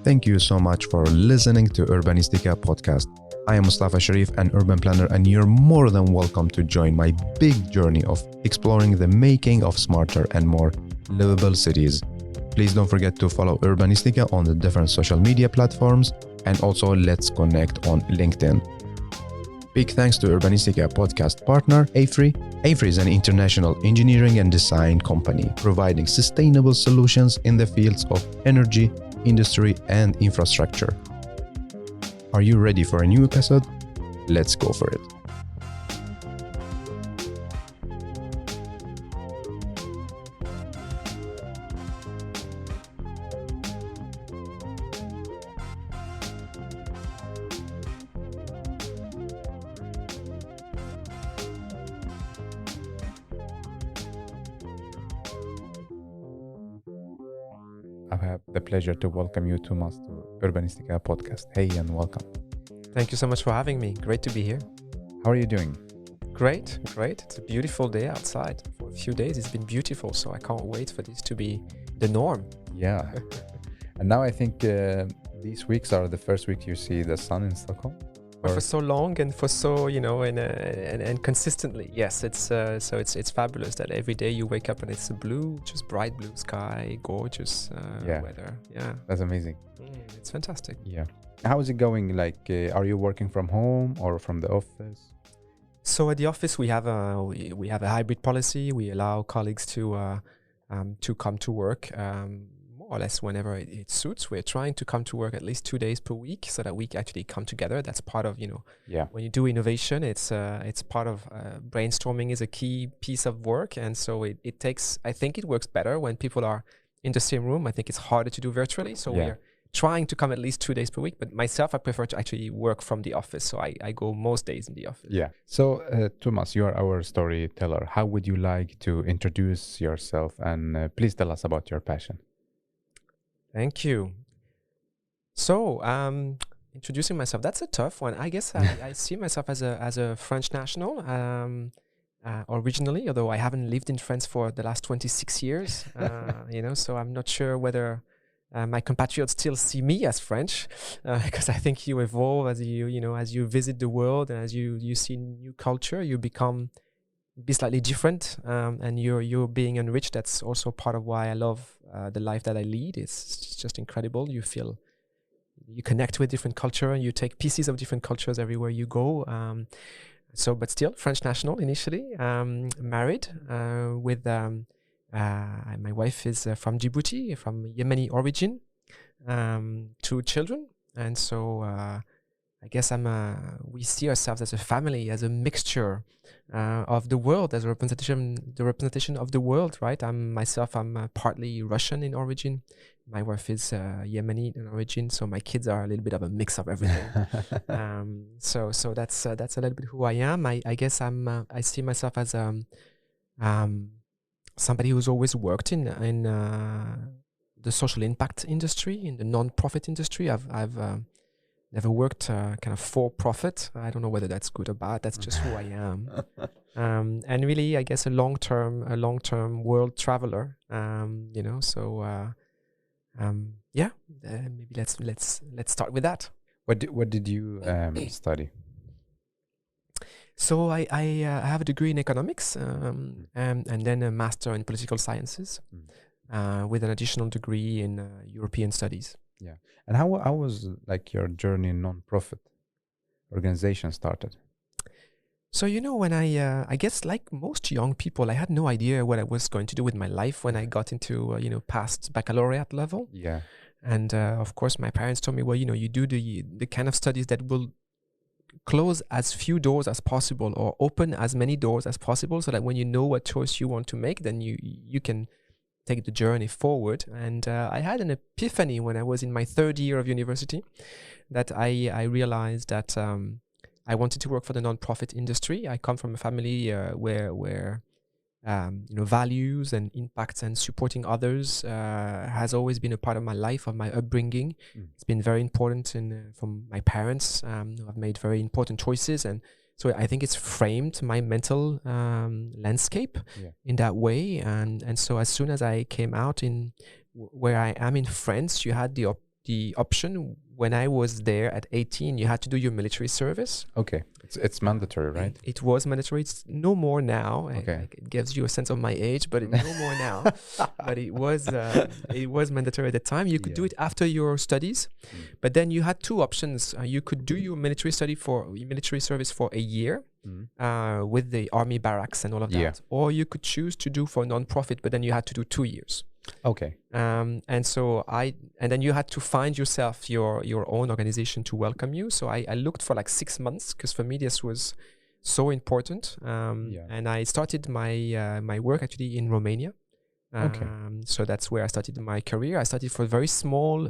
Thank you so much for listening to Urbanistica podcast. I am Mustafa Sharif, an urban planner, and you're more than welcome to join my big journey of exploring the making of smarter and more livable cities. Please don't forget to follow Urbanistica on the different social media platforms, and also let's connect on LinkedIn. Big thanks to Urbanistica podcast partner AFRI. AFRI is an international engineering and design company providing sustainable solutions in the fields of energy, industry, and infrastructure. Are you ready for a new episode? Let's go for it. I have the pleasure to welcome you, Thomas, to Urbanistica podcast. Hey, and welcome. Thank you so much for having me. Great to be here. How are you doing? Great. It's a beautiful day outside. For a few days, it's been beautiful, so I can't wait for this to be the norm. Yeah. And now I think these weeks are the first week you see the sun in Stockholm. For so long and for so, and consistently. Yes, it's fabulous that every day you wake up and it's a blue, just bright blue sky, gorgeous weather. Yeah. That's amazing. It's fantastic. Yeah. How is it going? Like, are you working from home or from the office? So at the office, we have a hybrid policy. We allow colleagues to come to work more or less whenever it suits. We're trying to come to work at least 2 days per week so that we actually come together. That's part of, when you do innovation, it's part of brainstorming is a key piece of work. And so it takes, I think it works better when people are in the same room. I think it's harder to do virtually. So we're trying to come at least 2 days per week. But myself, I prefer to actually work from the office. So I go most days in the office. Yeah. So Thomas, you are our storyteller. How would you like to introduce yourself? And please tell us about your passion. Thank you. So, introducing myself, that's a tough one. I guess I see myself as a French national originally, although I haven't lived in France for the last 26 years, so I'm not sure whether my compatriots still see me as French, because I think you evolve as you visit the world and as you see new culture, you be slightly different, and you're being enriched. That's also part of why I love the life that I lead. It's just incredible. You connect with different culture and you take pieces of different cultures everywhere you go. But still French national initially, married with my wife is from Djibouti, from Yemeni origin, 2 children. And so I guess we see ourselves as a family, as a mixture of the world, as the representation of the world, right? I'm partly Russian in origin. My wife is Yemeni in origin, so my kids are a little bit of a mix of everything. So that's a little bit who I am. I guess I see myself as somebody who's always worked in the social impact industry, in the non-profit industry. I've never worked kind of for profit. I don't know whether that's good or bad. That's just who I am. And really, I guess a long-term world traveler. Maybe let's start with that. What did you study? So I have a degree in economics and then a master in political sciences with an additional degree in European studies. Yeah. And how was like your journey in non-profit organization started? So, when I guess like most young people, I had no idea what I was going to do with my life when I got into, past baccalaureate level. Yeah. And of course, my parents told me, well, you do the kind of studies that will close as few doors as possible or open as many doors as possible so that when you know what choice you want to make, then you can take the journey forward. And I had an epiphany when I was in my 3rd year of university that I realized that I wanted to work for the non-profit industry. I come from a family where values and impacts and supporting others has always been a part of my life, of my upbringing. It's been very important from my parents who have made very important choices, and so I think it's framed my mental landscape in that way. And so as soon as I came out in where I am in France, you had the the option when I was there at 18. You had to do your military service. Okay, it's mandatory, right? It was mandatory. It's no more now. Okay. It gives you a sense of my age, but no more now. But it was mandatory at the time. You could do it after your studies, but then you had two options. You could do your military service for a year with the army barracks and all of that, or you could choose to do for non-profit, but then you had to do 2 years. Okay. And then you had to find yourself your own organization to welcome you. So I looked for like 6 months because for me this was so important. And I started my work actually in Romania. So that's where I started my career. I started for very small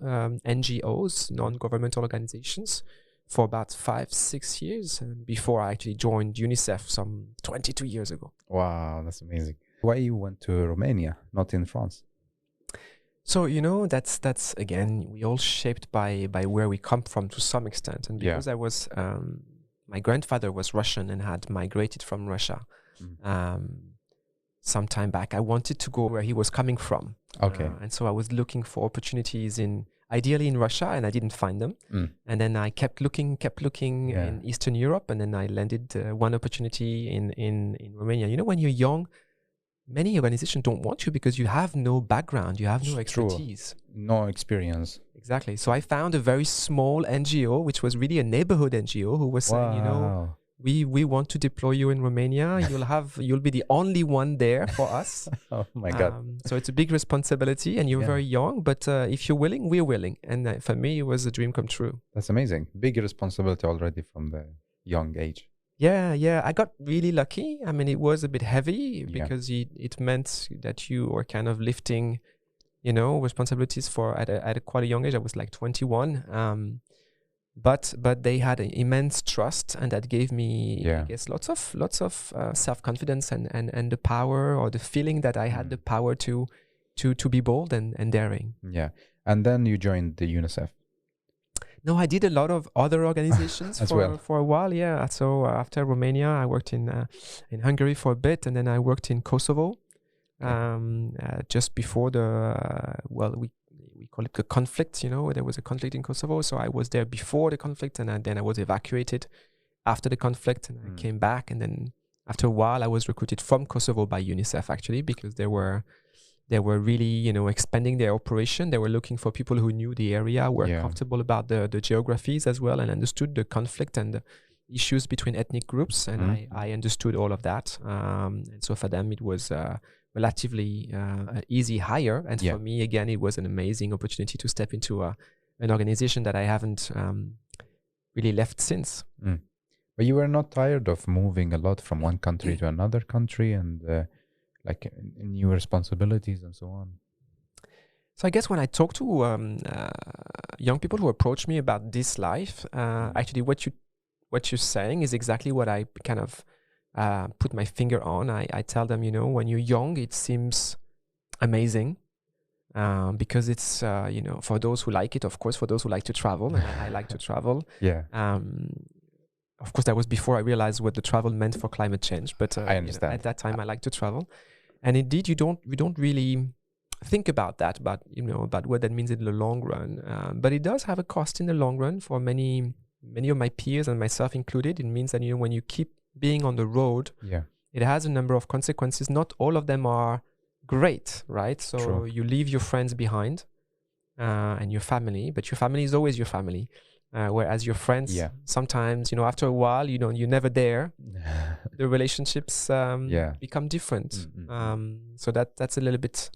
NGOs, non-governmental organizations, for about 5-6 years before I actually joined UNICEF some 22 years ago. Wow, that's amazing. Why you went to Romania, not in France? So, that's again, we all shaped by where we come from to some extent. And because I was, my grandfather was Russian and had migrated from Russia some time back, I wanted to go where he was coming from. Okay. And so I was looking for opportunities ideally in Russia, and I didn't find them. And then I kept looking in Eastern Europe, and then I landed one opportunity in Romania. When you're young, many organizations don't want you because you have no background, you have no expertise. No experience. Exactly. So I found a very small NGO, which was really a neighborhood NGO, who was saying, we want to deploy you in Romania. You'll be the only one there for us. Oh my God. So it's a big responsibility, and you're very young, but if you're willing, we're willing. And for me, it was a dream come true. That's amazing. Big responsibility already from the young age. Yeah. I got really lucky. I mean, it was a bit heavy because it meant that you were kind of lifting, responsibilities at a quite a young age. I was like 21. But they had an immense trust, and that gave me, I guess, lots of self-confidence and the power, or the feeling that I had the power to be bold and daring. Yeah. And then you joined the UNICEF. No, I did a lot of other organizations for a while. Yeah. So after Romania, I worked in Hungary for a bit, and then I worked in Kosovo. Just before we call it the conflict. There was a conflict in Kosovo, so I was there before the conflict, and then I was evacuated after the conflict, and I came back. And then after a while, I was recruited from Kosovo by UNICEF actually, because they were really, expanding their operation. They were looking for people who knew the area, were comfortable about the geographies as well, and understood the conflict and the issues between ethnic groups. And I understood all of that. And so for them, it was relatively easy hire. And for me, again, it was an amazing opportunity to step into an organization that I haven't really left since. But you were not tired of moving a lot from one country to another country, and like new responsibilities and so on? So I guess when I talk to young people who approach me about this life, actually what you're saying is exactly what I kind of put my finger on. I tell them, when you're young, it seems amazing because it's, for those who like it, of course, for those who like to travel, and I like to travel. Of course, that was before I realized what the travel meant for climate change. But I understand. At that time, I like to travel. And indeed, we don't really think about that, about what that means in the long run. But it does have a cost in the long run for many of my peers and myself included. It means that when you keep being on the road, it has a number of consequences. Not all of them are great, right? So you leave your friends behind and your family, but your family is always your family. Whereas your friends, sometimes, after a while, you're never there. The relationships become different. So that's a little bit,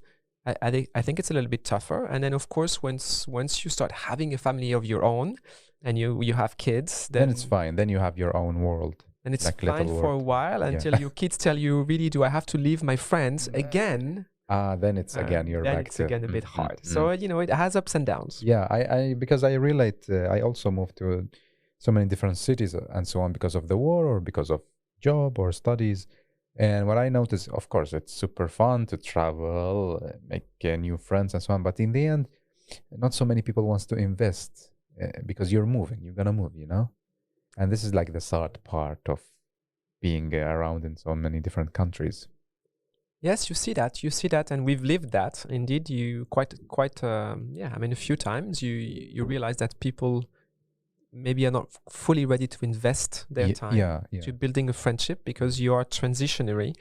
I think it's a little bit tougher. And then, of course, once you start having a family of your own and you have kids, then it's fine. Then you have your own world. And it's fine for a while until your kids tell you, really, do I have to leave my friends again? Then it's again, you're back it's again a bit hard. So, it has ups and downs. Yeah, I because I relate, I also moved to so many different cities and so on because of the war or because of job or studies. And what I noticed, of course, it's super fun to travel, make new friends and so on. But in the end, not so many people wants to invest because you're moving, you're going to move, And this is like the sad part of being around in so many different countries. Yes, you see that, and we've lived that. Indeed, you quite, yeah. I mean, a few times you realize that people maybe are not fully ready to invest their time to building a friendship because you are transitionary.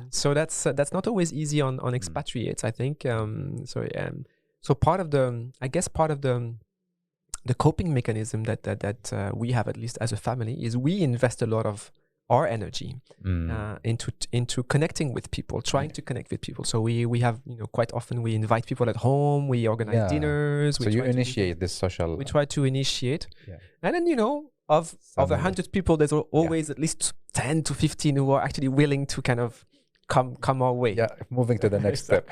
So that's not always easy on expatriates, I think. So part of the coping mechanism that we have, at least as a family, is we invest a lot of our energy into connecting with people, trying to connect with people. So we have, quite often we invite people at home, we organize dinners. So you initiate this social. We try to initiate, and then of 100 people, there's always at least 10 to 15 who are actually willing to kind of come our way. Yeah, moving to the next step.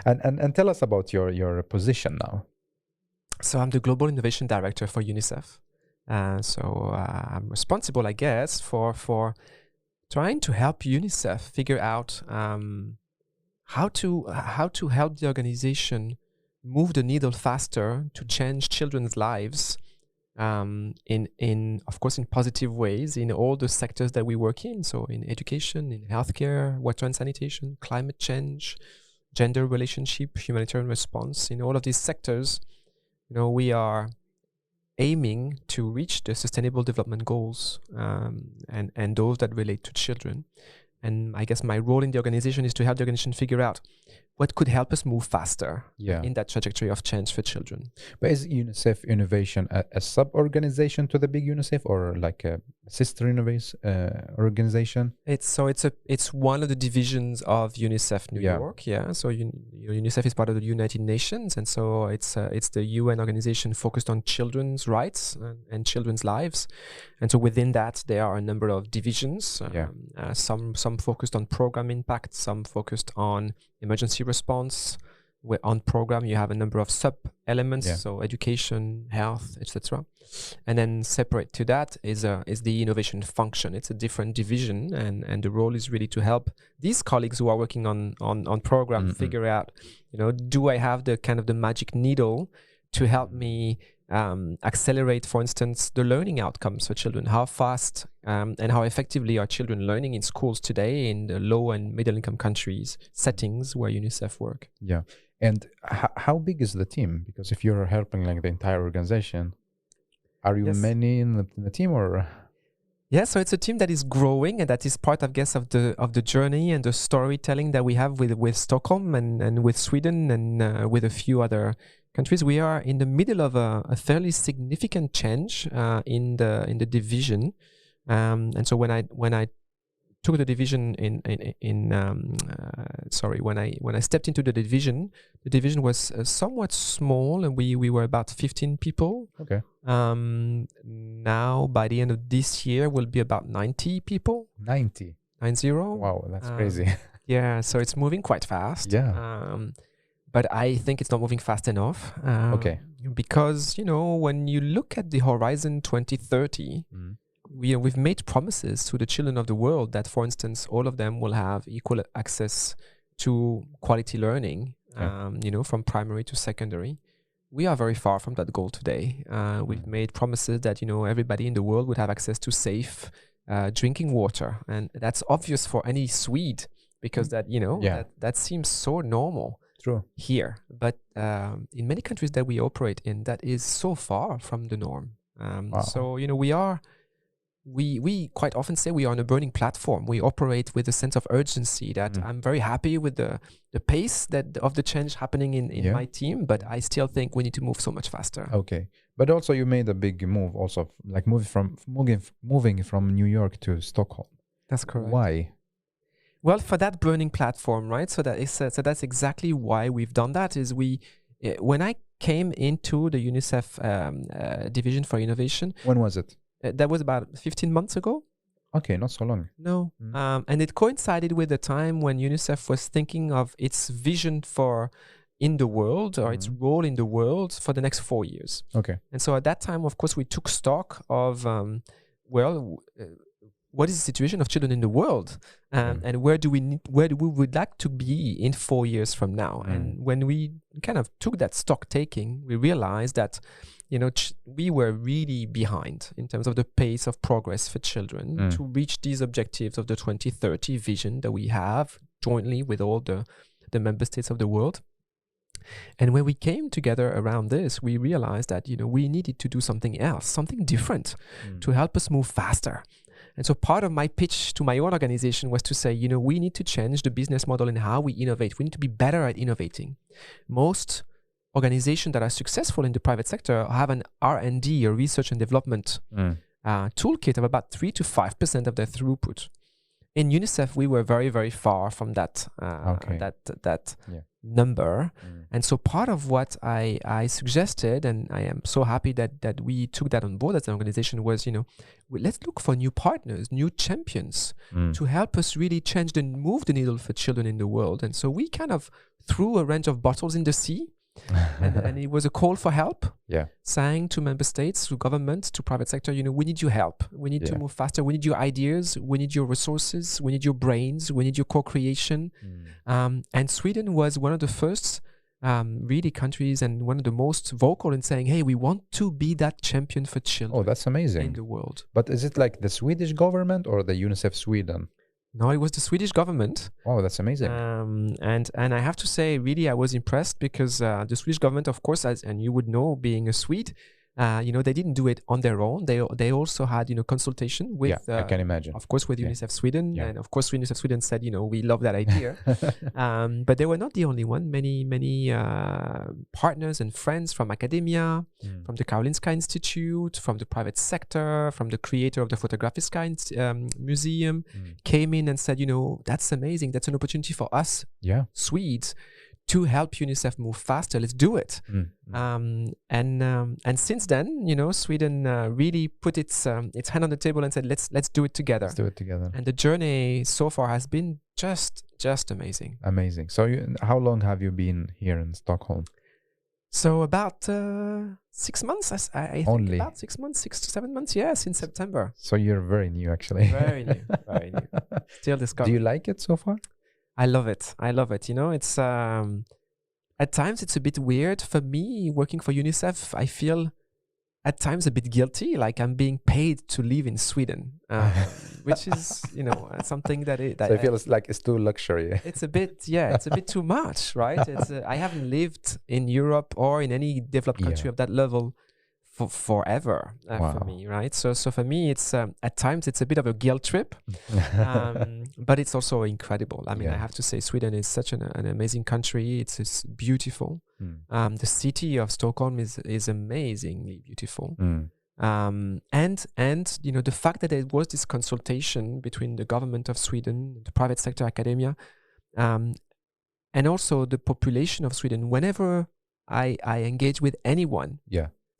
And tell us about your position now. So I'm the Global Innovation Director for UNICEF. So I'm responsible, I guess, for trying to help UNICEF figure out how to help the organization move the needle faster to change children's lives, in of course in positive ways in all the sectors that we work in. So in education, in healthcare, water and sanitation, climate change, gender relationship, humanitarian response. In all of these sectors, we are aiming to reach the Sustainable Development Goals, and those that relate to children. And I guess my role in the organization is to help the organization figure out what could help us move faster in that trajectory of change for children. But is UNICEF Innovation a sub-organization to the big UNICEF, or like a sister organization? It's one of the divisions of UNICEF New York. Yeah. So UNICEF is part of the United Nations, and so it's the UN organization focused on children's rights and children's lives. And so within that, there are a number of divisions. Some focused on program impact, some focused on emergency response. Where on program you have a number of sub elements, so education, health, etc. And then separate to that is the innovation function. It's a different division, and the role is really to help these colleagues who are working on program figure out, do I have the kind of the magic needle to help me accelerate, for instance, the learning outcomes for children. How fast and how effectively are children learning in schools today in the low and middle income countries settings where UNICEF work? Yeah. And how big is the team? Because if you're helping like the entire organization, are you many in the team, or? Yeah, so it's a team that is growing, and that is part, I guess, of the journey and the storytelling that we have with Stockholm and with Sweden and with a few other countries. We are in the middle of a fairly significant change in the division, and so when I took the division when I stepped into the division was somewhat small, and we were about 15 people. Okay. Now by the end of this year we'll be about 90 people. 90. 90. Wow, that's crazy. Yeah, so it's moving quite fast. Yeah. But I think it's not moving fast enough. Okay. Because when you look at the horizon 2030. We've made promises to the children of the world that, for instance, all of them will have equal access to quality learning, from primary to secondary. We are very far from that goal today. We've made promises that, everybody in the world would have access to safe drinking water. And that's obvious for any Swede, because that seems so normal. True. Here. But in many countries that we operate in, that is so far from the norm. Wow. So, we quite often say we are on a burning platform. We operate with a sense of urgency that I'm very happy with the pace of the change happening in my team, but I still think we need to move so much faster. Okay. But also you made a big move also, like moving from New York to Stockholm. That's correct. Why? Well, for that burning platform, right? So that's exactly why we've done that. When I came into the UNICEF division for innovation. When was it? That was about 15 months ago. Okay, not so long. No. And it coincided with the time when UNICEF was thinking of its vision in the world, or its role in the world for the next 4 years. Okay. And so at that time, of course, we took stock of, what is the situation of children in the world, and where do we would like to be in 4 years from now. And when we kind of took that stock taking, we realized that, you know, we were really behind in terms of the pace of progress for children to reach these objectives of the 2030 vision that we have jointly with all the member states of the world. And when we came together around this, we realized that, you know, we needed to do something else, something different to help us move faster. And so part of my pitch to my own organization was to say, you know, we need to change the business model and how we innovate. We need to be better at innovating. Most organizations that are successful in the private sector have an R&D, or research and development toolkit of about 3 to 5% of their throughput. In UNICEF, we were very, very far from that number. And so part of what I suggested, and I am so happy that we took that on board as an organization, was, you know, let's look for new partners, new champions to help us really move the needle for children in the world. And so we kind of threw a range of bottles in the sea. and it was a call for help, saying to member states, to governments, to private sector, you know, we need your help. We need to move faster. We need your ideas. We need your resources. We need your brains. We need your co-creation. And Sweden was one of the first really countries and one of the most vocal in saying, hey, we want to be that champion for children. Oh, that's amazing. In the world. But is it like the Swedish government or the UNICEF Sweden? No, it was the Swedish government. Oh, that's amazing. And I have to say, really, I was impressed because the Swedish government, of course, and you would know, being a Swede, you know, they didn't do it on their own. They also had, you know, consultation with, I can imagine. Of course, with UNICEF Sweden. And of course, UNICEF Sweden said, you know, we love that idea. But they were not the only one. Many partners and friends from academia, from the Karolinska Institute, from the private sector, from the creator of the Fotografiska Museum, came in and said, you know, that's amazing. That's an opportunity for us, Swedes, to help UNICEF move faster. Let's do it. And since then, you know, Sweden really put its hand on the table and said, let's do it together. Let's do it together. And the journey so far has been just amazing. Amazing. So how long have you been here in Stockholm? So about 6 months, I think about 6 months, 6 to 7 months, since September. So you're very new, actually. Very new, very new. Still discovering. Do you like it so far? I love it. You know, it's at times it's a bit weird for me working for UNICEF. I feel at times a bit guilty, like I'm being paid to live in Sweden, which is, you know, something that so it feels like it's too luxury. It's a bit, it's a bit too much, right? It's I haven't lived in Europe or in any developed country of that level for forever for me, right? So for me, it's at times it's a bit of a guilt trip, but it's also incredible. I mean, I have to say, Sweden is such an amazing country. It's beautiful. The city of Stockholm is amazingly beautiful. And you know, the fact that there was this consultation between the government of Sweden, the private sector, academia, and also the population of Sweden. Whenever I engage with anyone,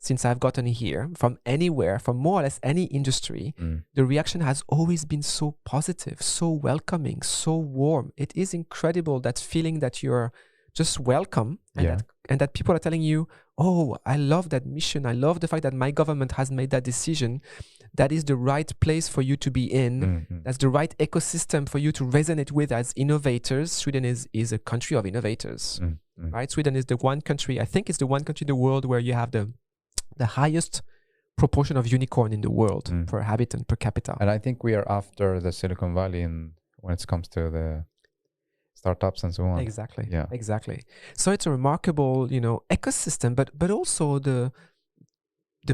since I've gotten here, from anywhere, from more or less any industry, the reaction has always been so positive, so welcoming, so warm. It is incredible, that feeling that you're just welcome, and that people are telling you, oh, I love that mission. I love the fact that my government has made that decision. That is the right place for you to be in. That's the right ecosystem for you to resonate with as innovators. Sweden is a country of innovators, right? Sweden is the one country, I think it's the one country in the world where you have the highest proportion of unicorn in the world per habitant, per capita. And I think we are after the Silicon Valley when it comes to the startups and so on. Exactly. Exactly. So it's a remarkable, you know, ecosystem, but also the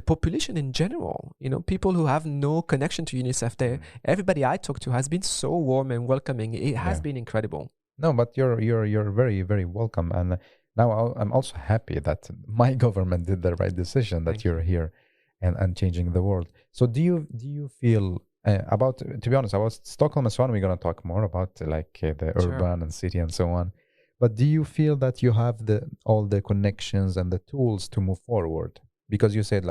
population in general. You know, people who have no connection to UNICEF. Everybody I talk to has been so warm and welcoming. It has been incredible. No, but you're very, very welcome. And now I'm also happy that my government did the right decision, that you're here and changing the world. So do you feel about, to be honest, about Stockholm and so on, we're going to talk more about the urban and city and so on. But do you feel that you have all the connections and the tools to move forward? Because you said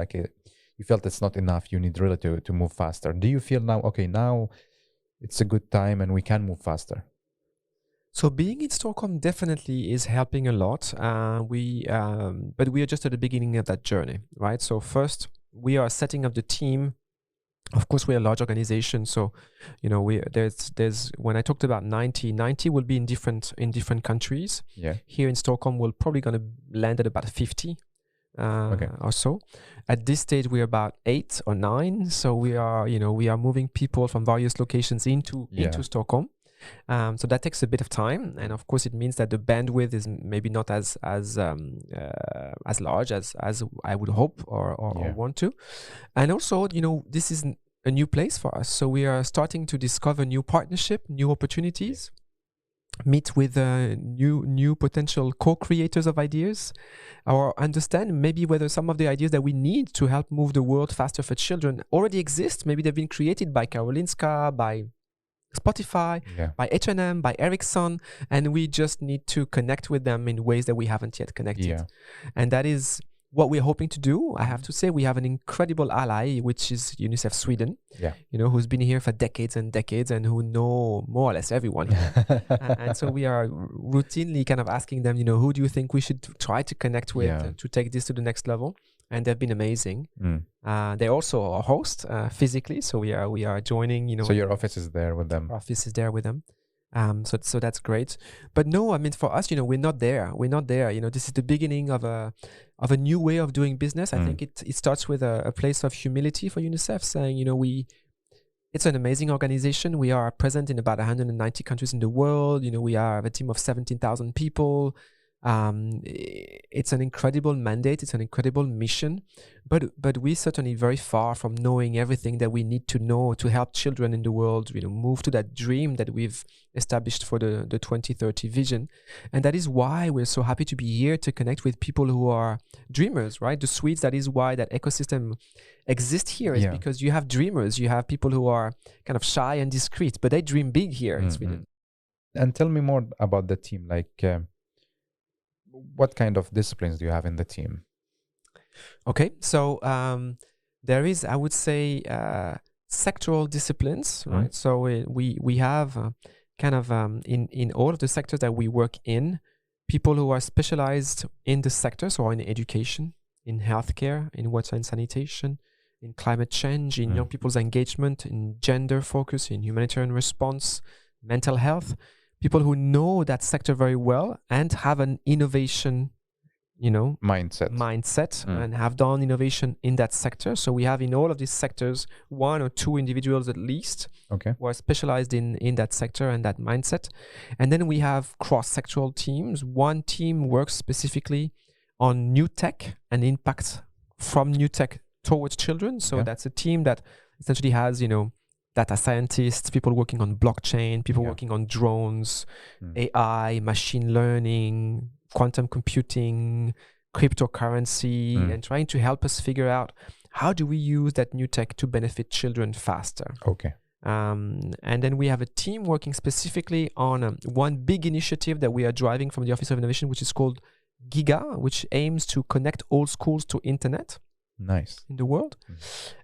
you felt it's not enough, you need really to move faster. Do you feel now, okay, now it's a good time and we can move faster? So being in Stockholm definitely is helping a lot. But we are just at the beginning of that journey, right? So first, we are setting up the team Of course, we're a large organization, so there's when I talked about 90 will be in different countries. Yeah. Here in Stockholm, we're probably going to land at about 50 or so. At this stage, we're about 8 or 9. So we are moving people from various locations into Stockholm. So that takes a bit of time, and of course, it means that the bandwidth is maybe not as large as I would hope or want to. And also, this is a new place for us, so we are starting to discover new partnership, new opportunities, meet with new potential co-creators of ideas, or understand maybe whether some of the ideas that we need to help move the world faster for children already exist. Maybe they've been created by Karolinska, by Spotify, by H&M, by Ericsson, and we just need to connect with them in ways that we haven't yet connected. And that is what we're hoping to do. I have to say, we have an incredible ally, which is UNICEF Sweden, who's been here for decades and decades and who know more or less everyone here. And so we are routinely kind of asking them, who do you think we should try to connect with to take this to the next level? And they've been amazing. They're also our host physically, so we are joining. So your office is there with them. Our office is there with them. So that's great. But no, I mean, for us, we're not there. We're not there. This is the beginning of a new way of doing business. I think it starts with a place of humility for UNICEF, saying, it's an amazing organization. We are present in about 190 countries in the world. We are a team of 17,000 people. It's an incredible mandate. It's an incredible mission, but we're certainly very far from knowing everything that we need to know to help children in the world, move to that dream that we've established for the 2030 vision. And that is why we're so happy to be here to connect with people who are dreamers, right? The Swedes, that is why that ecosystem exists here, is because you have dreamers, you have people who are kind of shy and discreet, but they dream big here in Sweden. And tell me more about the team, what kind of disciplines do you have in the team? Okay, so there is, I would say, sectoral disciplines, right? So we have kind of in all of the sectors that we work in, people who are specialized in the sectors, or in education, in healthcare, in water and sanitation, in climate change, in young people's engagement, in gender focus, in humanitarian response, mental health. People who know that sector very well and have an innovation, mindset and have done innovation in that sector. So we have in all of these sectors 1 or 2 individuals at least who are specialized in that sector and that mindset. And then we have cross-sectoral teams. One team works specifically on new tech and impact from new tech towards children. So that's a team that essentially has, data scientists, people working on blockchain, people working on drones, AI, machine learning, quantum computing, cryptocurrency, and trying to help us figure out how do we use that new tech to benefit children faster. And then we have a team working specifically on one big initiative that we are driving from the Office of Innovation, which is called GIGA, which aims to connect all schools to internet. In the world.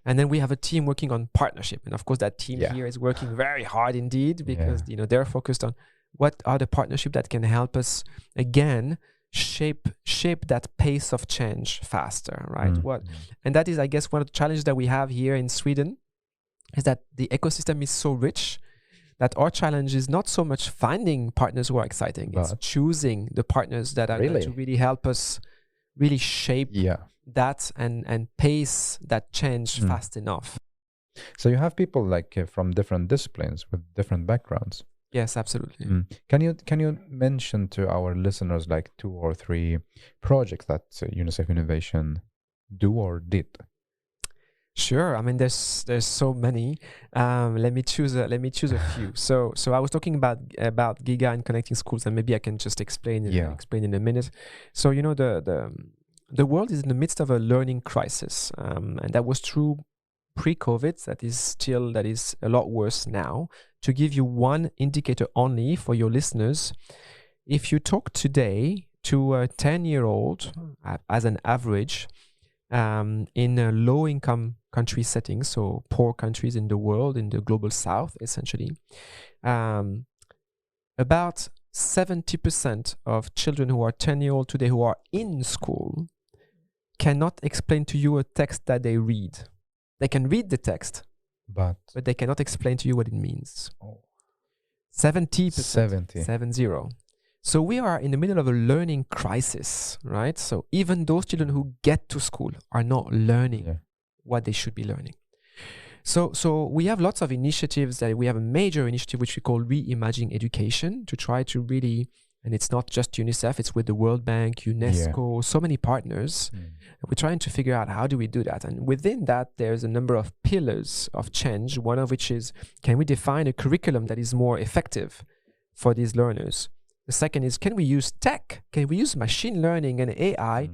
And then we have a team working on partnership, and of course that team here is working very hard indeed, because they're focused on what are the partnerships that can help us again shape that pace of change faster, right? And that is, I guess, one of the challenges that we have here in Sweden, is that the ecosystem is so rich that our challenge is not so much finding partners who are exciting, it's choosing the partners that are going to really help us really shape that and pace that change fast enough. So you have people from different disciplines with different backgrounds. Yes, absolutely. Can you mention to our listeners 2 or 3 projects that UNICEF Innovation do or did? Sure. I mean, there's so many. Let me choose a few. So I was talking about GIGA and connecting schools, and maybe I can just explain in a minute. So the world is in the midst of a learning crisis, and that was true pre-COVID. That is a lot worse now. To give you one indicator only for your listeners, if you talk today to a 10-year-old as an average in a low-income country setting, so poor countries in the world, in the global south, essentially, about 70% of children who are 10-year-old today who are in school cannot explain to you a text that they read. They can read the text, But they cannot explain to you what it means. oh, 70%. 70. 70. So we are in the middle of a learning crisis, right? So even those children who get to school are not learning what they should be learning. So we have lots of initiatives. We have a major initiative which we call Reimagining Education to try to really, and it's not just UNICEF, it's with the World Bank, UNESCO, so many partners. We're trying to figure out how do we do that. And within that, there's a number of pillars of change, one of which is, can we define a curriculum that is more effective for these learners? The second is, can we use tech? Can we use machine learning and AI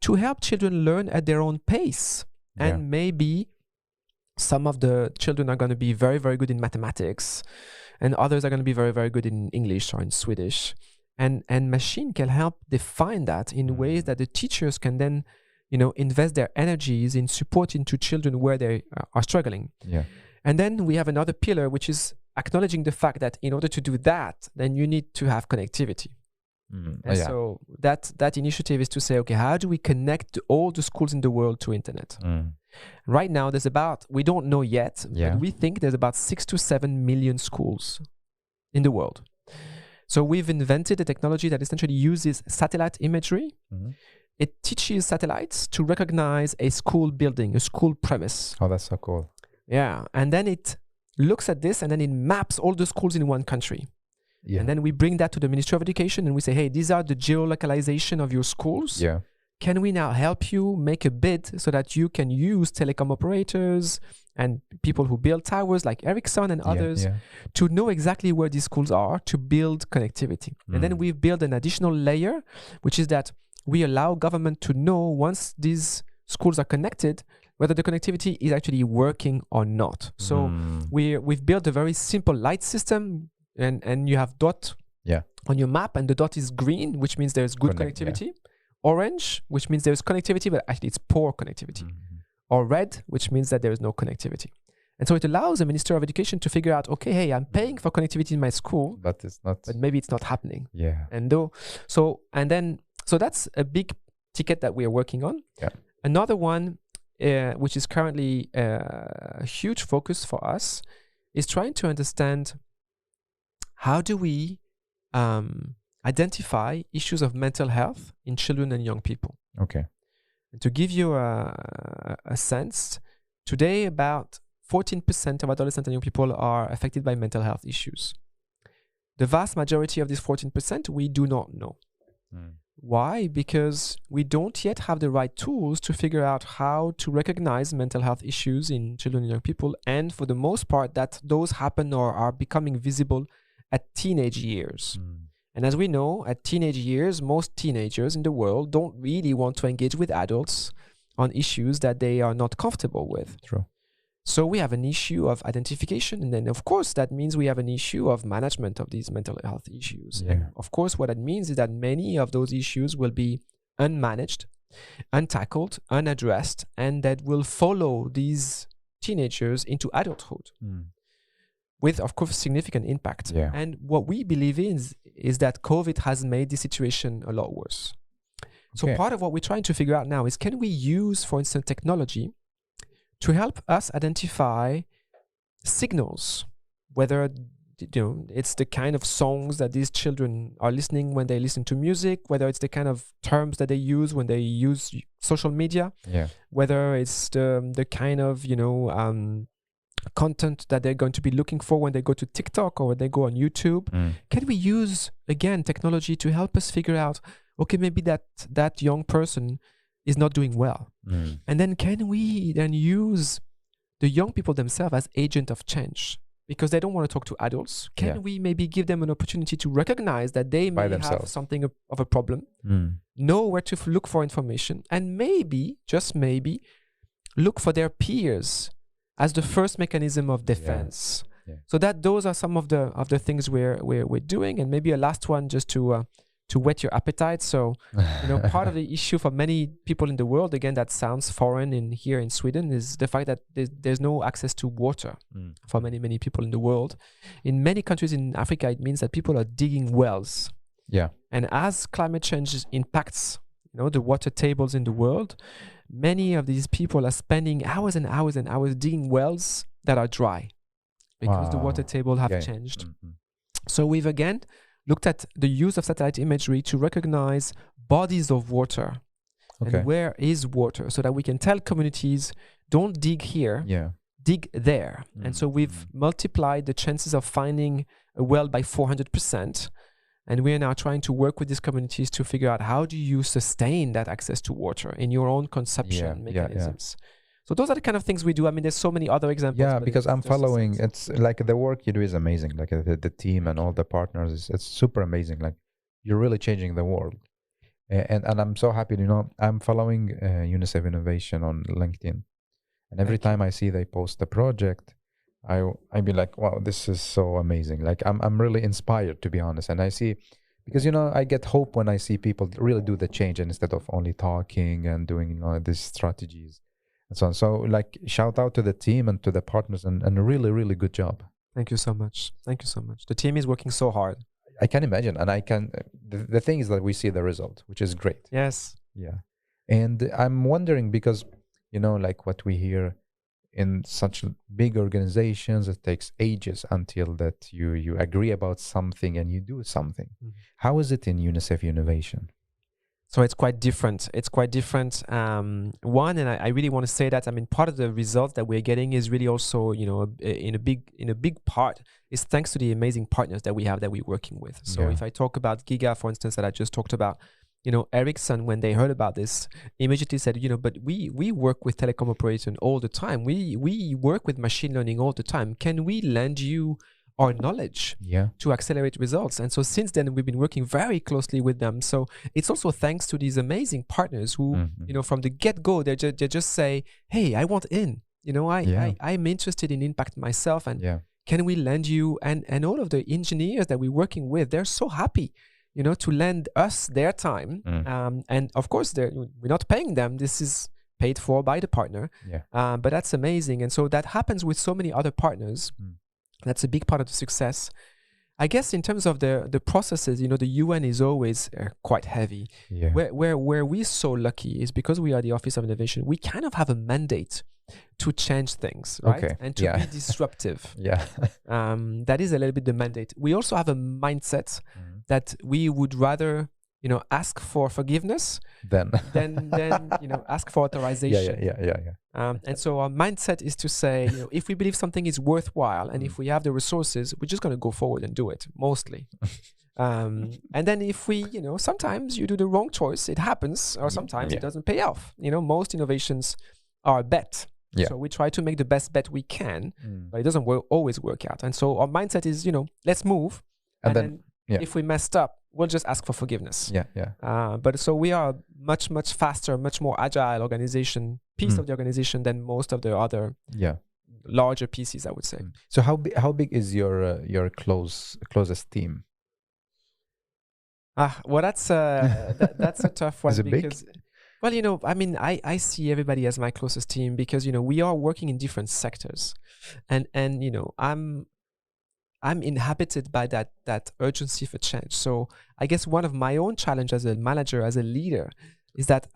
to help children learn at their own pace? And maybe some of the children are going to be very, very good in mathematics, and others are going to be very, very good in English or in Swedish. And machine can help define that in ways that the teachers can then, invest their energies in supporting to children where they are struggling. And then we have another pillar, which is acknowledging the fact that in order to do that, then you need to have connectivity. So that initiative is to say, okay, how do we connect all the schools in the world to internet? Right now, there's we don't know yet, but we think there's about 6 to 7 million schools in the world. So we've invented a technology that essentially uses satellite imagery. It teaches satellites to recognize a school building, a school premise. Oh, that's so cool. Yeah. And then it looks at this and then it maps all the schools in one country. And then we bring that to the Ministry of Education and we say, hey, these are the geolocalization of your schools. Can we now help you make a bid so that you can use telecom operators and people who build towers like Ericsson and others to know exactly where these schools are to build connectivity? And then we've built an additional layer, which is that we allow government to know once these schools are connected, whether the connectivity is actually working or not. So we've built a very simple light system, and you have dot on your map, and the dot is green, which means there's good connectivity. Orange, which means there's connectivity, but actually it's poor connectivity. Or red, which means that there is no connectivity. And so it allows the Minister of Education to figure out, okay, hey, I'm paying for connectivity in my school, but it's not. But maybe it's not happening. So that's a big ticket that we are working on. Another one, which is currently a huge focus for us, is trying to understand how do we identify issues of mental health in children and young people. And to give you a sense, today about 14% of adolescents and young people are affected by mental health issues. The vast majority of this 14% we do not know. Why? Because we don't yet have the right tools to figure out how to recognize mental health issues in children and young people, and for the most part that those happen or are becoming visible at teenage years. And as we know, at teenage years, most teenagers in the world don't really want to engage with adults on issues that they are not comfortable with. So we have an issue of identification, and then of course that means we have an issue of management of these mental health issues. And of course what that means is that many of those issues will be unmanaged, untackled, unaddressed, and that will follow these teenagers into adulthood. With, of course, significant impact. And what we believe in is that COVID has made the situation a lot worse. So part of what we're trying to figure out now is, can we use, for instance, technology to help us identify signals, whether it's the kind of songs that these children are listening when they listen to music, whether it's the kind of terms that they use when they use social media, whether it's the kind of content that they're going to be looking for when they go to TikTok or when they go on YouTube. Can we use, again, technology to help us figure out, okay, maybe that young person is not doing well. And then can we then use the young people themselves as agent of change? Because they don't want to talk to adults. Can we maybe give them an opportunity to recognize that they may have something of a problem, know where to look for information, and maybe, just maybe, look for their peers as the first mechanism of defense. So that those are some of the things we're doing. And maybe a last one just to whet your appetite. So part of the issue for many people in the world, again, that sounds foreign here in Sweden, is the fact that there's no access to water for many people in the world. In many countries in Africa, it means that people are digging wells. And as climate change impacts the water tables in the world, many of these people are spending hours and hours and hours digging wells that are dry because the water table have Yeah. changed. Mhm. So we've again looked at the use of satellite imagery to recognize bodies of water Okay. and where is water, so that we can tell communities, don't dig here, Yeah. dig there. And so we've multiplied the chances of finding a well by 400%. And we are now trying to work with these communities to figure out how do you sustain that access to water in your own consumption mechanisms. So those are the kind of things we do. I mean, there's so many other examples. Yeah, but because it's I'm just a following. sense. It's like the work you do is amazing. Like the team and all the partners, it's super amazing. Like you're really changing the world. And I'm so happy. I'm following UNICEF Innovation on LinkedIn, and every time I see they post the project, I be like, wow, this is so amazing. Like I'm really inspired, to be honest. And I see, because I get hope when I see people really do the change, and instead of only talking and doing these strategies and so on. So like shout out to the team and to the partners, and a really, really good job. Thank you so much. Thank you so much. The team is working so hard. I can imagine, and I can. The thing is that we see the result, which is great. Yes. Yeah, and I'm wondering, because like what we hear in such big organizations, it takes ages until that you agree about something and you do something. How is it in UNICEF Innovation? So it's quite different. It's quite different. One, and I really want to say that, I mean, part of the results that we're getting is really also, in a big part is thanks to the amazing partners that we have that we're working with. So if I talk about Giga, for instance, that I just talked about, Ericsson, when they heard about this, immediately said, but we work with telecom operators all the time. We work with machine learning all the time. Can we lend you our knowledge to accelerate results? And so since then, we've been working very closely with them. So it's also thanks to these amazing partners who, from the get-go, they just say, hey, I want in. I'm interested in impact myself, and can we lend you? And all of the engineers that we're working with, they're so happy, to lend us their time. And of course, we're not paying them. This is paid for by the partner. But that's amazing. And so that happens with so many other partners. That's a big part of the success. I guess in terms of the processes, the UN is always quite heavy. Where we're so lucky is because we are the Office of Innovation, we kind of have a mandate to change things, right? And to be disruptive. That is a little bit the mandate. We also have a mindset that we would rather ask for forgiveness than ask for authorization. And so our mindset is to say, if we believe something is worthwhile and if we have the resources, we're just going to go forward and do it, mostly. And then if we, sometimes you do the wrong choice, it happens, or sometimes it doesn't pay off. Most innovations are a bet. So we try to make the best bet we can, but it doesn't always work out. And so our mindset is, let's move. And then if we messed up, we'll just ask for forgiveness. But so we are much, much faster, much more agile piece of the organization than most of the other larger pieces, I would say. So how big is your closest team? Well, that's a tough one. Is it because big? Well, I mean, I see everybody as my closest team because, we are working in different sectors. And I'm inhabited by that urgency for change. So I guess one of my own challenge as a manager, as a leader, is that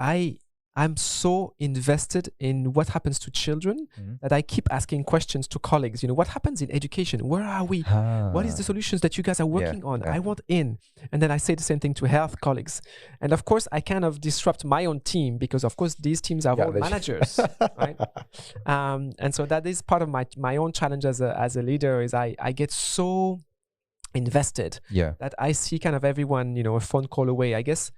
I'm so invested in what happens to children that I keep asking questions to colleagues. What happens in education? Where are we? What is the solutions that you guys are working on? I want in. And then I say the same thing to health colleagues. And of course, I kind of disrupt my own team because, of course, these teams are all managers, right? And so that is part of my own challenge as a leader is I get so invested that I see kind of everyone, a phone call away. I guess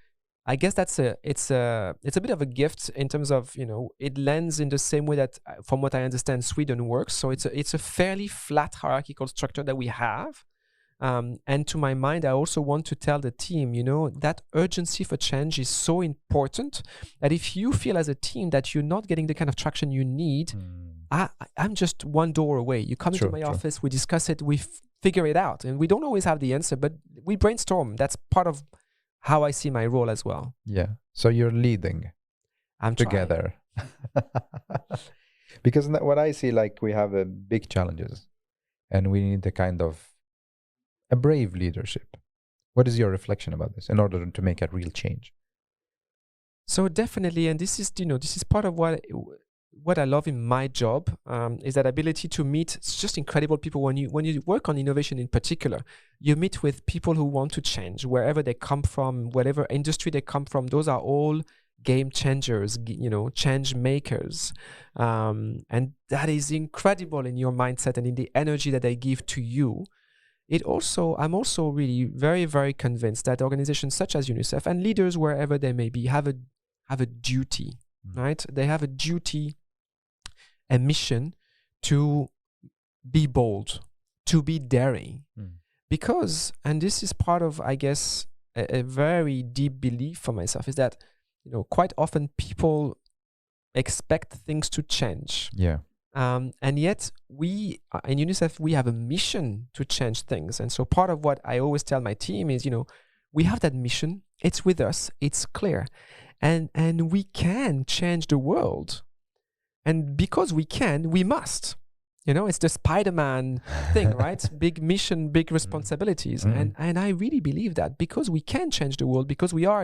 it's a bit of a gift in terms of, it lends in the same way that, from what I understand, Sweden works. So it's a fairly flat hierarchical structure that we have. And to my mind, I also want to tell the team, that urgency for change is so important that if you feel as a team that you're not getting the kind of traction you need, I'm just one door away. You come into my office, we discuss it, we figure it out. And we don't always have the answer, but we brainstorm. That's part of how I see my role as well. So you're leading together. Because what I see, like, we have big challenges and we need a brave leadership. What is your reflection about this in order to make a real change? So definitely, and this is part of what what I love in my job is that ability to meet just incredible people. When you work on innovation in particular, you meet with people who want to change wherever they come from, whatever industry they come from. Those are all game changers, change makers, and that is incredible in your mindset and in the energy that they give to you. I'm also really very, very convinced that organizations such as UNICEF and leaders wherever they may be have a duty, right? They have a duty, a mission to be bold, to be daring, because, and this is part of, I guess, a very deep belief for myself, is that quite often people expect things to change. Yeah. And yet we in UNICEF, we have a mission to change things. And so part of what I always tell my team is, we have that mission. It's with us. It's clear. And we can change the world. And because we can, we must. It's the Spider-Man thing, right? Big mission, big responsibilities. And I really believe that because we can change the world, because we are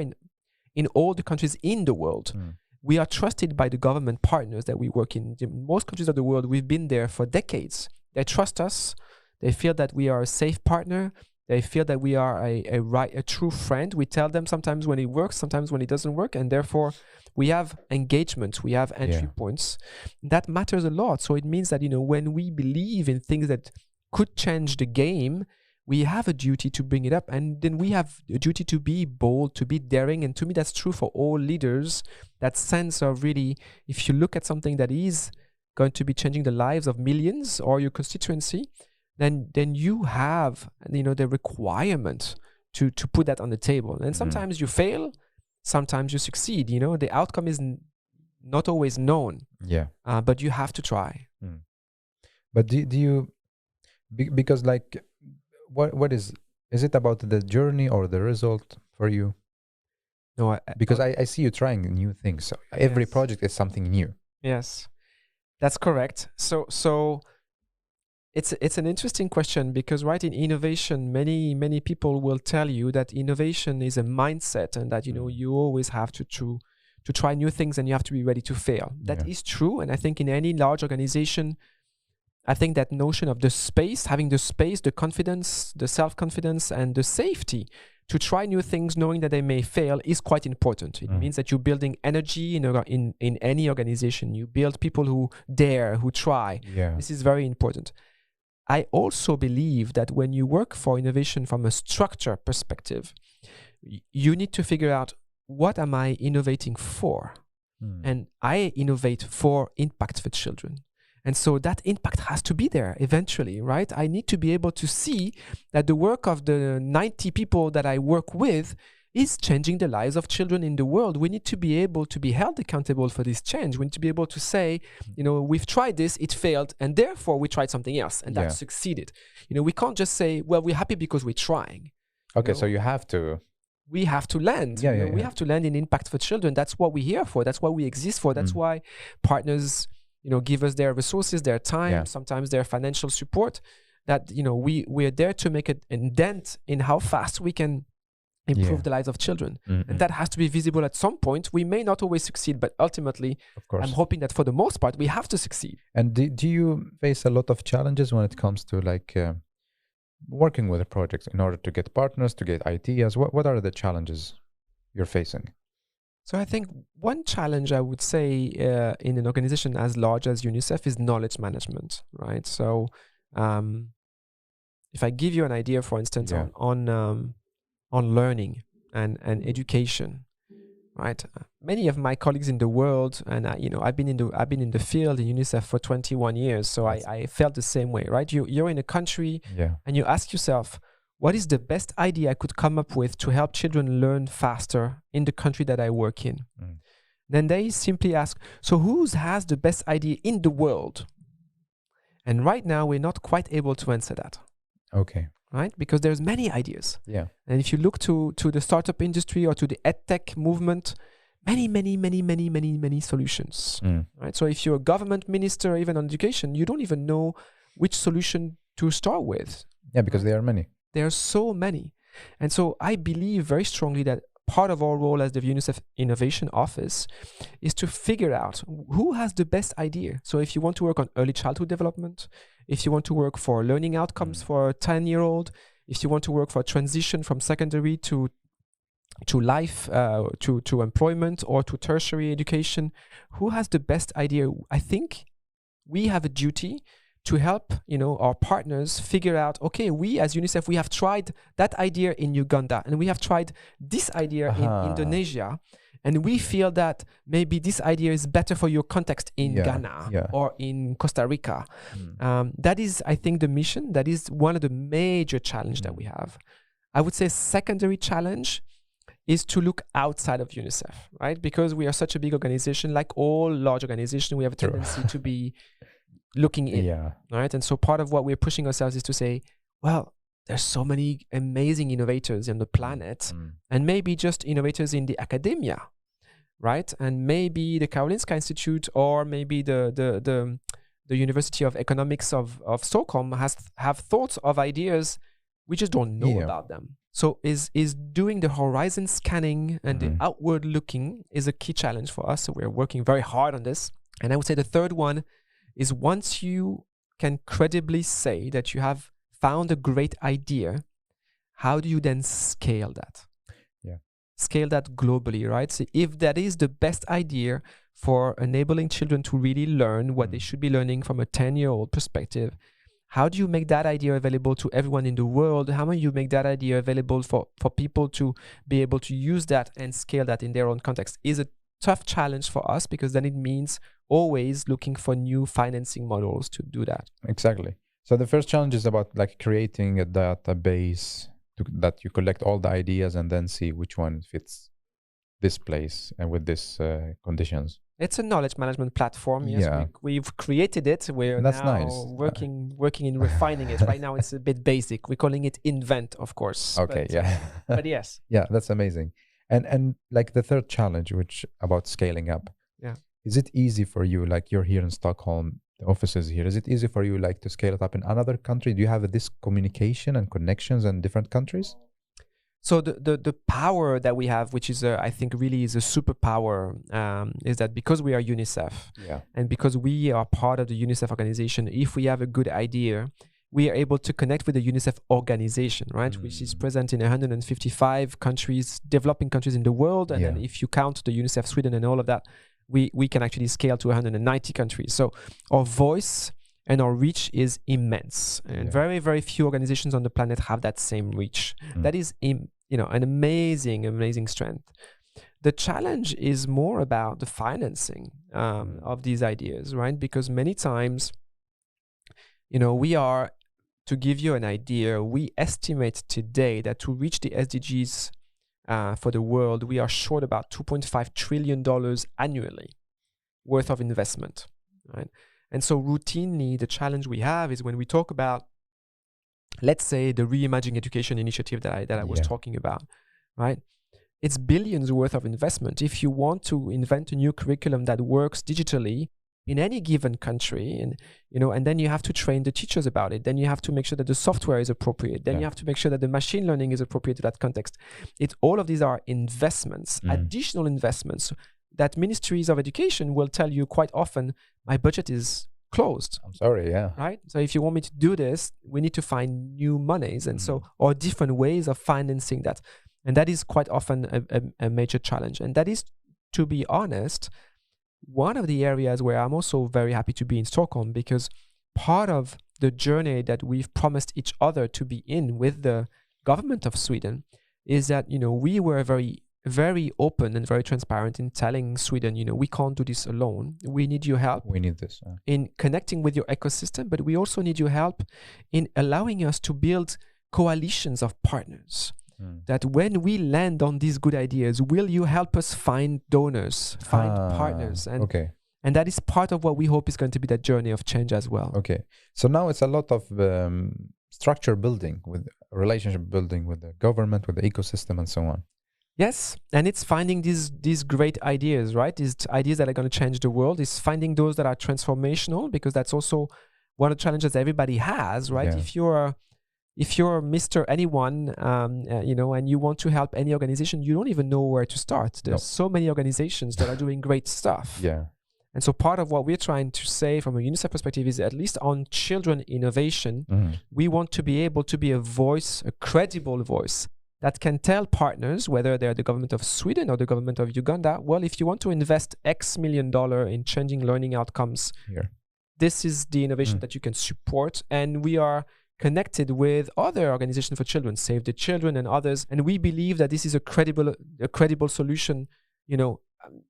in all the countries in the world, we are trusted by the government partners that we work in. In most countries of the world, we've been there for decades. They trust us. They feel that we are a safe partner. They feel that we are a true friend. We tell them sometimes when it works, sometimes when it doesn't work, and therefore we have engagement, we have entry points. That matters a lot. So it means that, when we believe in things that could change the game, we have a duty to bring it up, and then we have a duty to be bold, to be daring. And to me, that's true for all leaders. That sense of really, if you look at something that is going to be changing the lives of millions or your constituency, then you have, the requirement to put that on the table. And sometimes you fail, sometimes you succeed. The outcome is not always known. Yeah. But you have to try. But do you, because like, what is it about the journey or the result for you? No, because I see you trying new things. So every project is something new. Yes, that's correct. So it's an interesting question, because right, in innovation, many people will tell you that innovation is a mindset, and that you always have to try new things, and you have to be ready to fail. That is true, and I think in any large organization, I think that notion of having the space, the confidence, the self-confidence, and the safety to try new things, knowing that they may fail, is quite important. It means that you're building energy in any organization. You build people who dare, who try. Yeah. This is very important. I also believe that when you work for innovation from a structure perspective, you need to figure out, what am I innovating for? And I innovate for impact for children. And so that impact has to be there eventually, right? I need to be able to see that the work of the 90 people that I work with is changing the lives of children in the world. We need to be able to be held accountable for this change. We need to be able to say, we've tried this, it failed, and therefore we tried something else, and that succeeded. We can't just say, well, we're happy because we're trying. Okay, so you have to... We have to land. We have to land in impact for children. That's what we're here for. That's what we exist for. That's why partners... give us their resources, their time, sometimes their financial support, that, we're there to make a dent in how fast we can improve the lives of children. And that has to be visible at some point. We may not always succeed, but ultimately, of course, I'm hoping that for the most part, we have to succeed. And do you face a lot of challenges when it comes to working with a project in order to get partners, to get ideas? What are the challenges you're facing? So I think one challenge I would say in an organization as large as UNICEF is knowledge management, right? So if I give you an idea, for instance, on learning and education, right? Many of my colleagues in the world, and I've been in the field in UNICEF for 21 years, so I felt the same way, right? You're in a country and you ask yourself, what is the best idea I could come up with to help children learn faster in the country that I work in? Then they simply ask, so who has the best idea in the world? And right now, we're not quite able to answer that. Okay. Right? Because there's many ideas. Yeah. And if you look to the startup industry or to the edtech movement, many solutions. Right? So if you're a government minister, even on education, you don't even know which solution to start with. Yeah, because there are many. There are so many. And so I believe very strongly that part of our role as the UNICEF Innovation Office is to figure out who has the best idea. So if you want to work on early childhood development, if you want to work for learning outcomes for a 10-year-old, if you want to work for a transition from secondary to life, to employment or to tertiary education, who has the best idea? I think we have a duty to help, our partners figure out, okay, we as UNICEF, we have tried that idea in Uganda and we have tried this idea in Indonesia, and we feel that maybe this idea is better for your context in Ghana or in Costa Rica. That is, I think, the mission. That is one of the major challenges that we have. I would say secondary challenge is to look outside of UNICEF, right? Because we are such a big organization, like all large organizations, we have a tendency to be looking in, right? And so part of what we're pushing ourselves is to say, well, there's so many amazing innovators on the planet, and maybe just innovators in the academia, right? And maybe the Karolinska Institute or maybe the University of Economics of Stockholm have thoughts of ideas, we just don't know about them. So is doing the horizon scanning and the outward looking is a key challenge for us. So we're working very hard on this. And I would say the third one is, once you can credibly say that you have found a great idea, how do you then scale that? Scale that globally, right? So if that is the best idea for enabling children to really learn what they should be learning from a 10-year-old perspective, how do you make that idea available to everyone in the world? How do you make that idea available for people to be able to use that and scale that in their own context? Is a tough challenge for us, because then it means always looking for new financing models to do that. Exactly. So the first challenge is about like creating a database that you collect all the ideas and then see which one fits this place and with this conditions. It's a knowledge management platform. Yes, we've created it. We're now working in refining it. Right now, it's a bit basic. We're calling it Invent, of course. Okay, but yes. Yeah, that's amazing. And like the third challenge, which about scaling up. Yeah. Is it easy for you? Like you're here in Stockholm, the office is here. Is it easy for you like to scale it up in another country? Do you have this communication and connections in different countries? So the power that we have, which is I think really is a superpower, is that because we are UNICEF, and because we are part of the UNICEF organization, if we have a good idea, we are able to connect with the UNICEF organization, right, which is present in 155 countries, developing countries in the world, and then if you count the UNICEF Sweden and all of that, we can actually scale to 190 countries. So our voice and our reach is immense, and very, very few organizations on the planet have that same reach. That is an amazing strength. The challenge is more about the financing of these ideas, right? Because many times, we are, to give you an idea, we estimate today that to reach the SDGs for the world, we are short about $2.5 trillion annually worth of investment, right? And so routinely, the challenge we have is when we talk about, let's say, the Reimagining Education initiative that I was talking about, right? It's billions worth of investment. If you want to invent a new curriculum that works digitally in any given country, and then you have to train the teachers about it. Then you have to make sure that the software is appropriate. Then you have to make sure that the machine learning is appropriate to that context. All of these are investments, additional investments that ministries of education will tell you quite often, my budget is closed. I'm sorry, Right? So if you want me to do this, we need to find new monies, and or different ways of financing that. And that is quite often a major challenge. And that is, to be honest, one of the areas where I'm also very happy to be in Stockholm, because part of the journey that we've promised each other to be in with the government of Sweden is that, we were very, very open and very transparent in telling Sweden, we can't do this alone. We need your help. We need this. In connecting with your ecosystem, but we also need your help in allowing us to build coalitions of partners. That when we land on these good ideas, will you help us find donors, find partners? And that is part of what we hope is going to be that journey of change as well. Okay. So now it's a lot of structure building, with relationship building with the government, with the ecosystem and so on. Yes. And it's finding these great ideas, right? These ideas that are going to change the world. Is finding those that are transformational, because that's also one of the challenges everybody has, right? If you're if you're Mr. Anyone, and you want to help any organization, you don't even know where to start. There's so many organizations that are doing great stuff. Yeah. And so part of what we're trying to say from a UNICEF perspective is, at least on children innovation, we want to be able to be a voice, a credible voice, that can tell partners, whether they're the government of Sweden or the government of Uganda, well, if you want to invest X million dollar in changing learning outcomes, this is the innovation that you can support. And we are connected with other organizations for children, Save the Children and others. And we believe that this is a credible solution,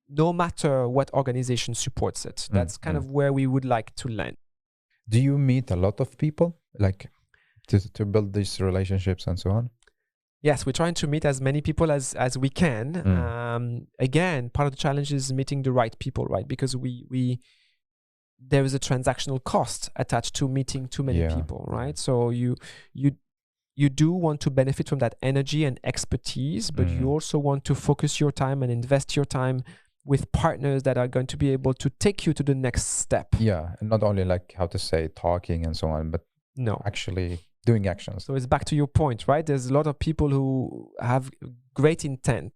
no matter what organization supports it. That's kind of where we would like to land. Do you meet a lot of people, like to build these relationships and so on? Yes, we're trying to meet as many people as we can. Again, part of the challenge is meeting the right people, right? Because there is a transactional cost attached to meeting too many people, right? So you do want to benefit from that energy and expertise, but you also want to focus your time and invest your time with partners that are going to be able to take you to the next step. Yeah, and not only talking and so on, but actually doing actions. So it's back to your point, right? There's a lot of people who have great intent.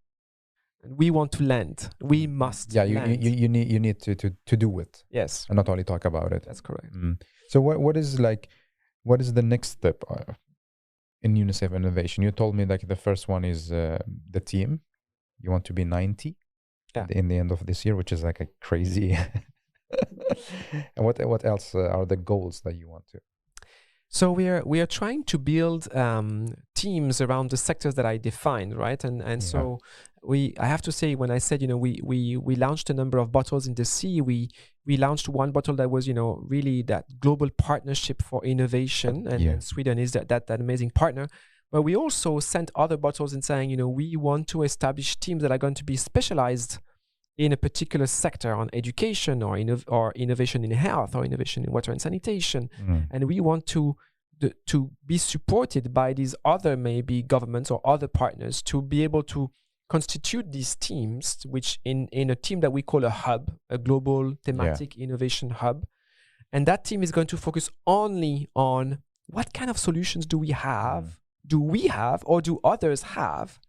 We want to land. We must. Yeah, land. you need to do it. Yes, and not only talk about it. That's correct. So what is the next step in UNICEF Innovation? You told me the first one is the team. You want to be 90 in the end of this year, which is a crazy. And what else are the goals that you want to? So we are trying to build teams around the sectors that I defined, right? And so I have to say, when I said we launched a number of bottles in the sea, we launched one bottle that was really that global partnership for innovation, and Sweden is that amazing partner. But we also sent other bottles in saying we want to establish teams that are going to be specialized in a particular sector, on education or innovation in health or innovation in water and sanitation. And we want to be supported by these other maybe governments or other partners to be able to constitute these teams, which in a team that we call a hub, a global thematic innovation hub. And that team is going to focus only on what kind of solutions do we have or do others have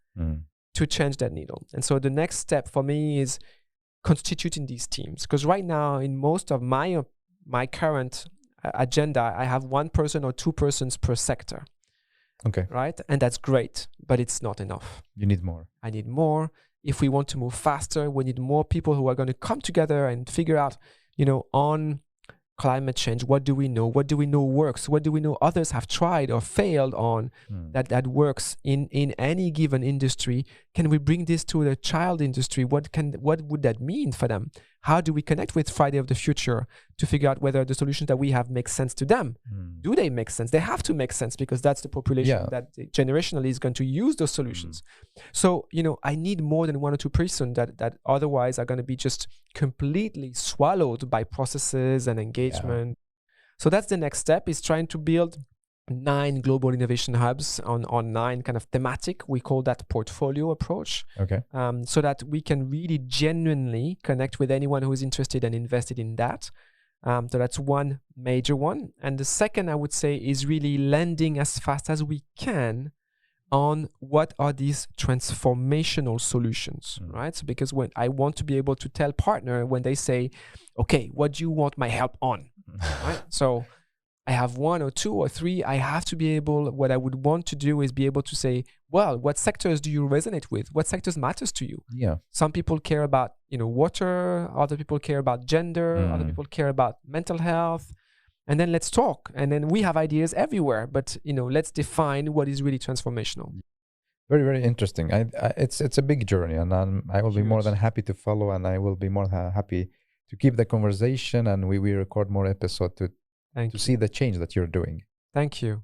to change that needle. And so the next step for me is constituting these teams, because right now in most of my current agenda, I have one person or two persons per sector. Okay. Right? And that's great, but it's not enough. You need more. I need more. If we want to move faster, we need more people who are going to come together and figure out, on climate change, what do we know? What do we know works? What do we know others have tried or failed on that works in any given industry? Can we bring this to the child industry? What would that mean for them? How do we connect with Friday of the Future to figure out whether the solutions that we have make sense to them? Do they make sense? They have to make sense, because that's the population that generationally is going to use those solutions. So, I need more than one or two persons that otherwise are going to be just completely swallowed by processes and engagement. So that's the next step, is trying to build 9 global innovation hubs on 9 kind of thematic. We call that portfolio approach. Okay. So that we can really genuinely connect with anyone who is interested and invested in that. So that's one major one. And the second, I would say, is really landing as fast as we can on what are these transformational solutions, right? So because when I want to be able to tell partner when they say, okay, what do you want my help on? Right? So I have 1 or 2 or 3. I have to be able, what I would want to do is be able to say, well, what sectors do you resonate with? What sectors matters to you? Yeah. Some people care about, water. Other people care about gender. Other people care about mental health. And then let's talk. And then we have ideas everywhere. But, let's define what is really transformational. Very, very interesting. It's a big journey, and I will be more than happy to follow, and I will be more than happy to keep the conversation, and we record more episodes to see the change that you're doing. Thank you.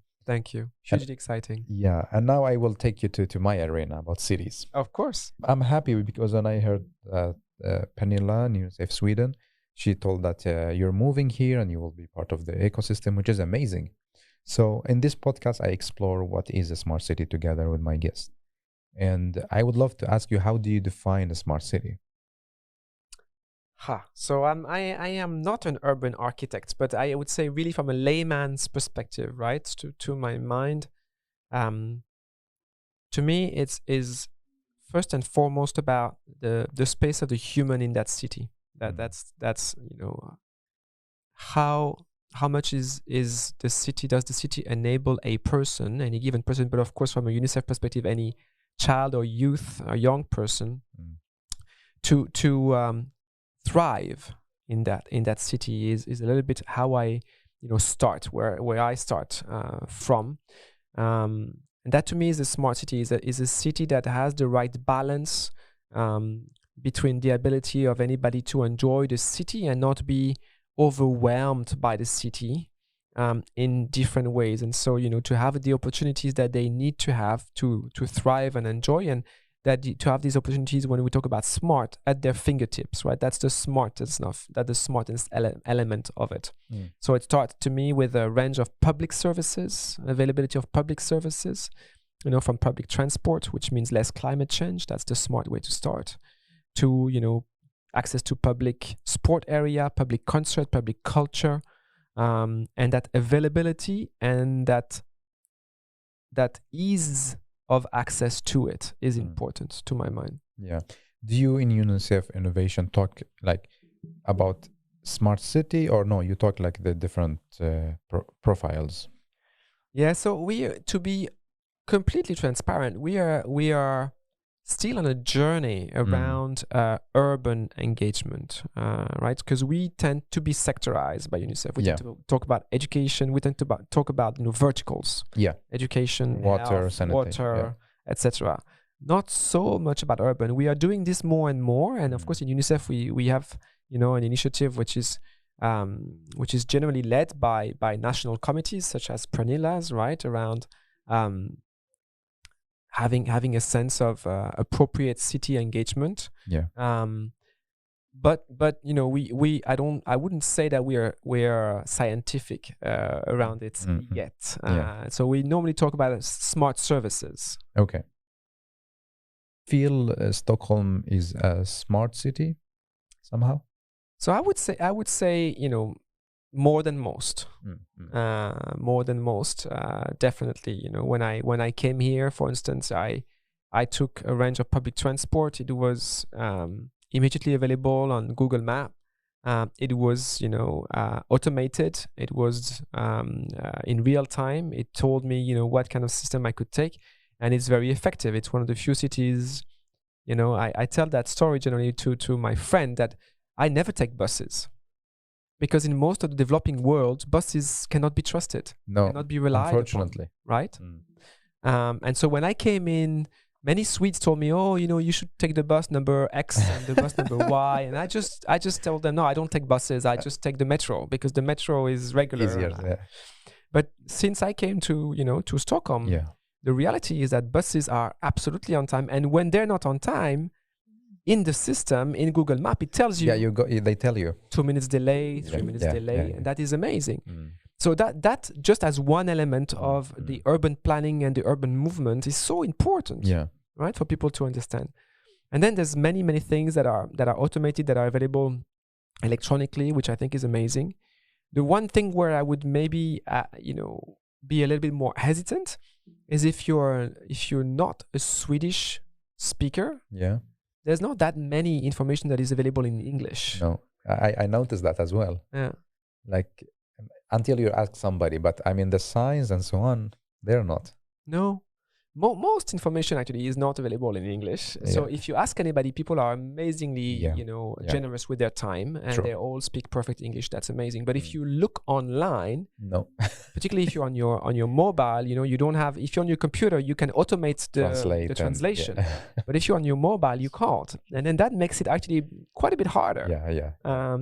Hugely exciting. Yeah. And now I will take you to my arena about cities. Of course. I'm happy because when I heard Pernilla, UNICEF Sweden, she told that you're moving here and you will be part of the ecosystem, which is amazing. So in this podcast, I explore what is a smart city together with my guests. And I would love to ask you, how do you define a smart city? So I am not an urban architect, but I would say really from a layman's perspective, right? To my mind, to me, it's is first and foremost about the space of the human in that city. That's how much is the city, does the city enable a person, any given person, but of course from a UNICEF perspective, any child or youth or young person to thrive in that city is a little bit how I start, where I start from. And that to me is a smart city, is a city that has the right balance between the ability of anybody to enjoy the city and not be overwhelmed by the city in different ways. And so, to have the opportunities that they need to have to thrive and enjoy, and to have these opportunities, when we talk about smart, at their fingertips, right? That's the smartest element of it. So it starts to me with a range of public services, availability of public services, from public transport, which means less climate change. That's the smart way to start, to, access to public sport area, public concert, public culture, and that availability and that ease of access to it is important to my mind. Yeah. Do you in UNICEF Innovation talk like about smart city, or no? You talk like the different profiles. Yeah. So to be completely transparent, we are still on a journey around urban engagement, right? Because we tend to be sectorized by UNICEF. We tend to talk about education. We tend to talk about verticals. Yeah. Education, water, health, sanitation, etc. Not so much about urban. We are doing this more and more. And of course, in UNICEF, we have an initiative which is generally led by national committees such as Pranilla's, right, around having a sense of appropriate city engagement. Yeah. But I wouldn't say that we are scientific around it yet. So we normally talk about smart services. Okay. Feel Stockholm is a smart city somehow? So I would say more than most. More than most, definitely. When I came here, for instance, I took a range of public transport. It was immediately available on Google Map. It was automated. It was in real time. It told me what kind of system I could take, and it's very effective. It's one of the few cities. I tell that story generally to my friend that I never take buses, because in most of the developing world, buses cannot be trusted. No, cannot be relied unfortunately. upon, right? And so when I came in, many Swedes told me, "Oh, you should take the bus number X and the bus number Y." And I just told them, "No, I don't take buses. I just take the metro, because the metro is regular." Easier, yeah. But since I came to Stockholm, the reality is that buses are absolutely on time, and when they're not on time, in the system, in Google Map, it tells you. Yeah, they tell you 2 minutes delay, 3 minutes delay, and that is amazing. So that just as one element of the urban planning and the urban movement is so important, right, for people to understand. And then there's many things that are automated, that are available electronically, which I think is amazing. The one thing where I would maybe be a little bit more hesitant is if you're not a Swedish speaker. Yeah. There's not that many information that is available in English. No, I noticed that as well. Yeah. Like until you ask somebody, but I mean the signs and so on, they're not. No. Most information actually is not available in English. So if you ask anybody, people are amazingly, generous with their time, and they all speak perfect English. That's amazing. But if you look online, no, particularly if you're on your mobile, you don't have. If you're on your computer, you can automate the translation. But if you're on your mobile, you can't, and then that makes it actually quite a bit harder.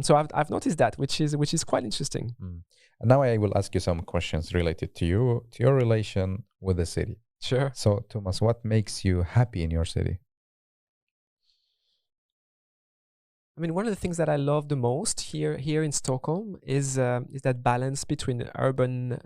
So I've noticed that, which is quite interesting. And now I will ask you some questions related to your relation with the city. Sure. So, Thomas, what makes you happy in your city? I mean, one of the things that I love the most here in Stockholm is that balance between urban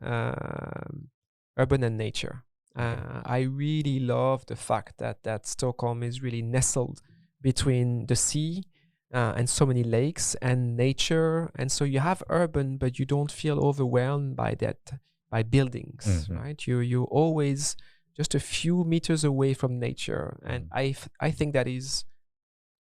and nature. I really love the fact that Stockholm is really nestled between the sea and so many lakes and nature, and so you have urban, but you don't feel overwhelmed by buildings, right? You always just a few meters away from nature. And I think that is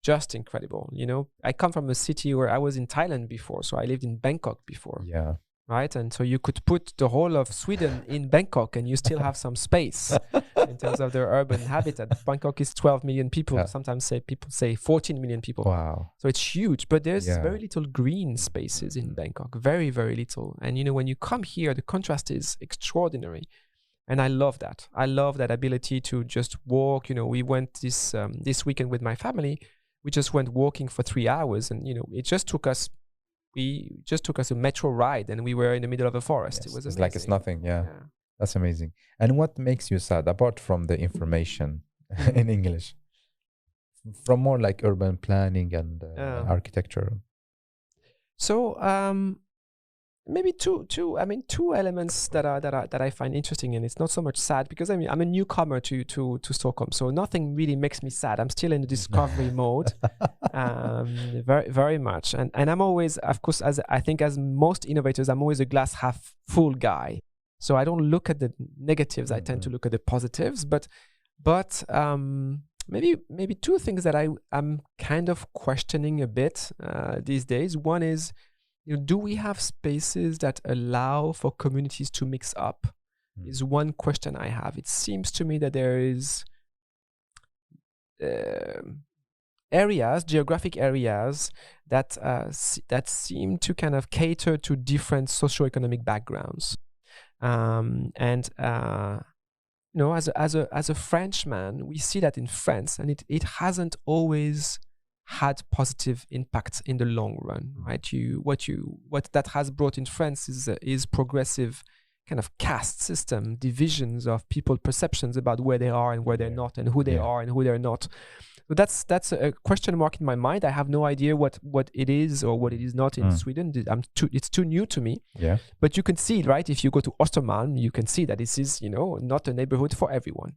just incredible. You know, I come from a city where I was in Thailand before, so I lived in Bangkok before. Yeah. Right, and so you could put the whole of Sweden in Bangkok, and you still have some space in terms of their urban habitat. Bangkok is 12 million people. Yeah. Sometimes people say 14 million people. Wow. So it's huge, but there's Yeah. very little green spaces in Bangkok. Very, very little. And you know, when you come here, the contrast is extraordinary. And I love that. I love that ability to just walk. You know, we went this weekend with my family. We just went walking for 3 hours, and you know, it just took us. We just took us a metro ride, and we were in the middle of a forest. Yes, It was it's amazing. like it's nothing. Yeah. That's amazing. And what makes you sad, apart from the information in English, from more like urban planning and architecture? So maybe two elements that I find interesting, and it's not so much sad because I mean I'm a newcomer to Stockholm, so nothing really makes me sad. I'm still in the discovery mode, very very much, and I'm always, of course, as most innovators, I'm always a glass half full guy. So I don't look at the negatives. I tend to look at the positives, but maybe two things that I'm kind of questioning a bit these days. One is, you know, do we have spaces that allow for communities to mix up? Is one question I have. It seems to me that there is geographic areas that seem to kind of cater to different socioeconomic backgrounds, and you know, as a Frenchman, we see that in France, and it hasn't always had positive impacts in the long run, right? What that has brought in France is progressive kind of caste system, divisions of people perceptions about where they are and where they're not, and who they are and who they're not. So that's a question mark in my mind. I have no idea what it is or what it is not in Sweden. It's too new to me. Yeah. But you can see, right? If you go to Östermalm, you can see that this is, you know, not a neighborhood for everyone.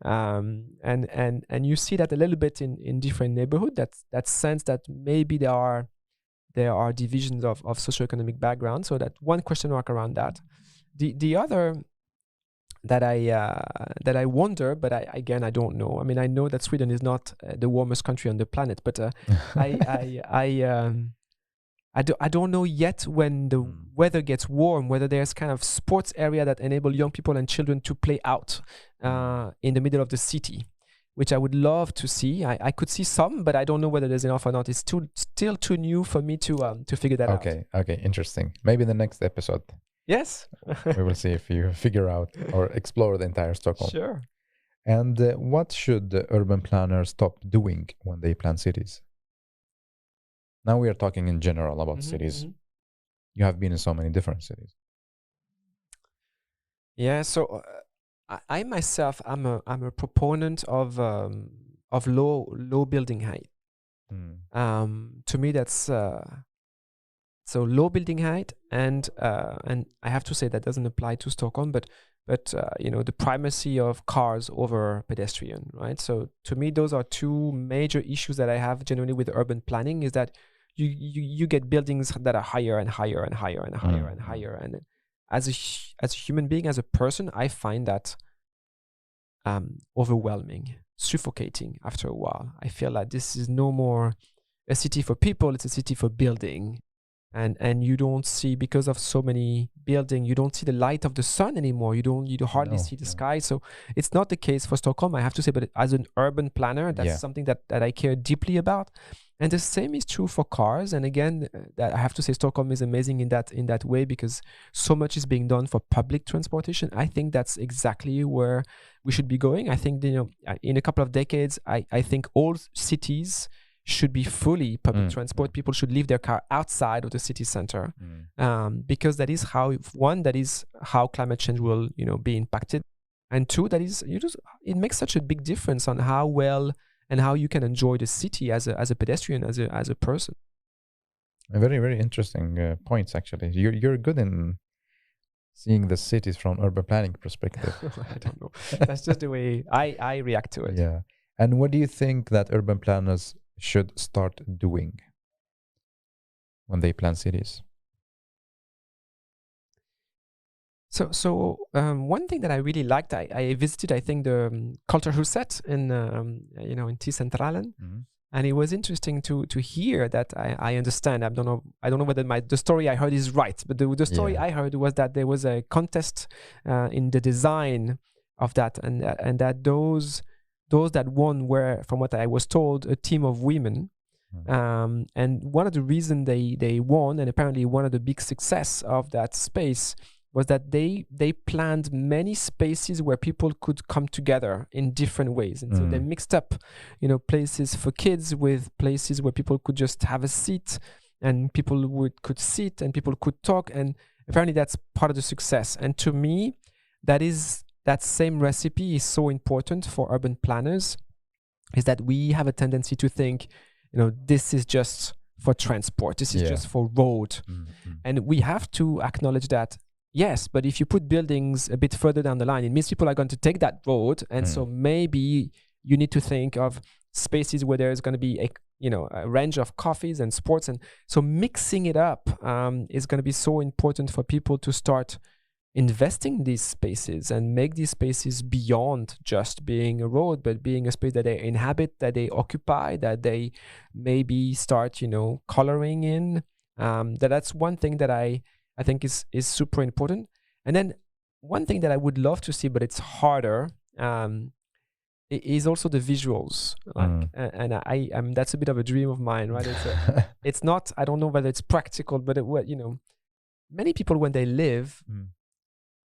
And you see that a little bit in different neighborhoods. That sense that maybe there are divisions of socioeconomic background. So that one question mark around that. The other that I wonder, but I don't know. I mean, I know that Sweden is not the warmest country on the planet, but I don't know yet when the weather gets warm, whether there's kind of sports area that enable young people and children to play out in the middle of the city, which I would love to see. I could see some, but I don't know whether there's enough or not. It's still too new for me to figure that out. Okay, interesting. Maybe the next episode. Yes. We will see if you figure out or explore the entire Stockholm. Sure. And what should the urban planners stop doing when they plan cities? Now we are talking in general about cities. You have been in so many different cities. Yeah. So I myself, I'm a proponent of low building height. To me, that's so low building height, and I have to say that doesn't apply to Stockholm, but you know, the primacy of cars over pedestrian, right? So to me, those are two major issues that I have generally with urban planning. Is that you get buildings that are higher and higher and higher and higher and higher, and as a human being, as a person, I find that overwhelming, suffocating after a while. I feel like this is no more a city for people; it's a city for building. And you don't see, because of so many buildings, you don't see the light of the sun anymore. You hardly see the sky. So it's not the case for Stockholm, I have to say, but as an urban planner, that's something that I care deeply about. And the same is true for cars. And again, that I have to say Stockholm is amazing in that way, because so much is being done for public transportation. I think that's exactly where we should be going. I think, you know, in a couple of decades, I think all cities should be fully public transport. People should leave their car outside of the city center, because that is how climate change will, you know, be impacted. And two, that is, it makes such a big difference on how well and how you can enjoy the city as a pedestrian, as a person. Very, very interesting points. Actually, you're good in seeing the cities from urban planning perspective. I don't know. That's just the way I react to it. Yeah. And what do you think that urban planners should start doing when they plan cities? One thing that I really liked, I visited, I think, the Culturhuset in in T-Centralen. And it was interesting to hear that. I understand. I don't know whether the story I heard is right, but the story I heard was that there was a contest in the design of that, and that those that won were, from what I was told, a team of women. And one of the reasons they won, and apparently one of the big success of that space, was that they planned many spaces where people could come together in different ways. And so they mixed up, places for kids with places where people could just have a seat, and people could sit and people could talk. And apparently that's part of the success. And to me, that same recipe is so important for urban planners, is that we have a tendency to think, this is just for transport, this is just for road. And we have to acknowledge that, yes, but if you put buildings a bit further down the line, it means people are going to take that road. And so maybe you need to think of spaces where there's going to be a range of coffees and sports. And so mixing it up is going to be so important for people to start investing in these spaces and make these spaces beyond just being a road, but being a space that they inhabit, that they occupy, that they maybe start, coloring in. That's one thing that I think is super important. And then one thing that I would love to see, but it's harder, is also the visuals. And I that's a bit of a dream of mine, right? It's not, I don't know whether it's practical, but many people, when they live,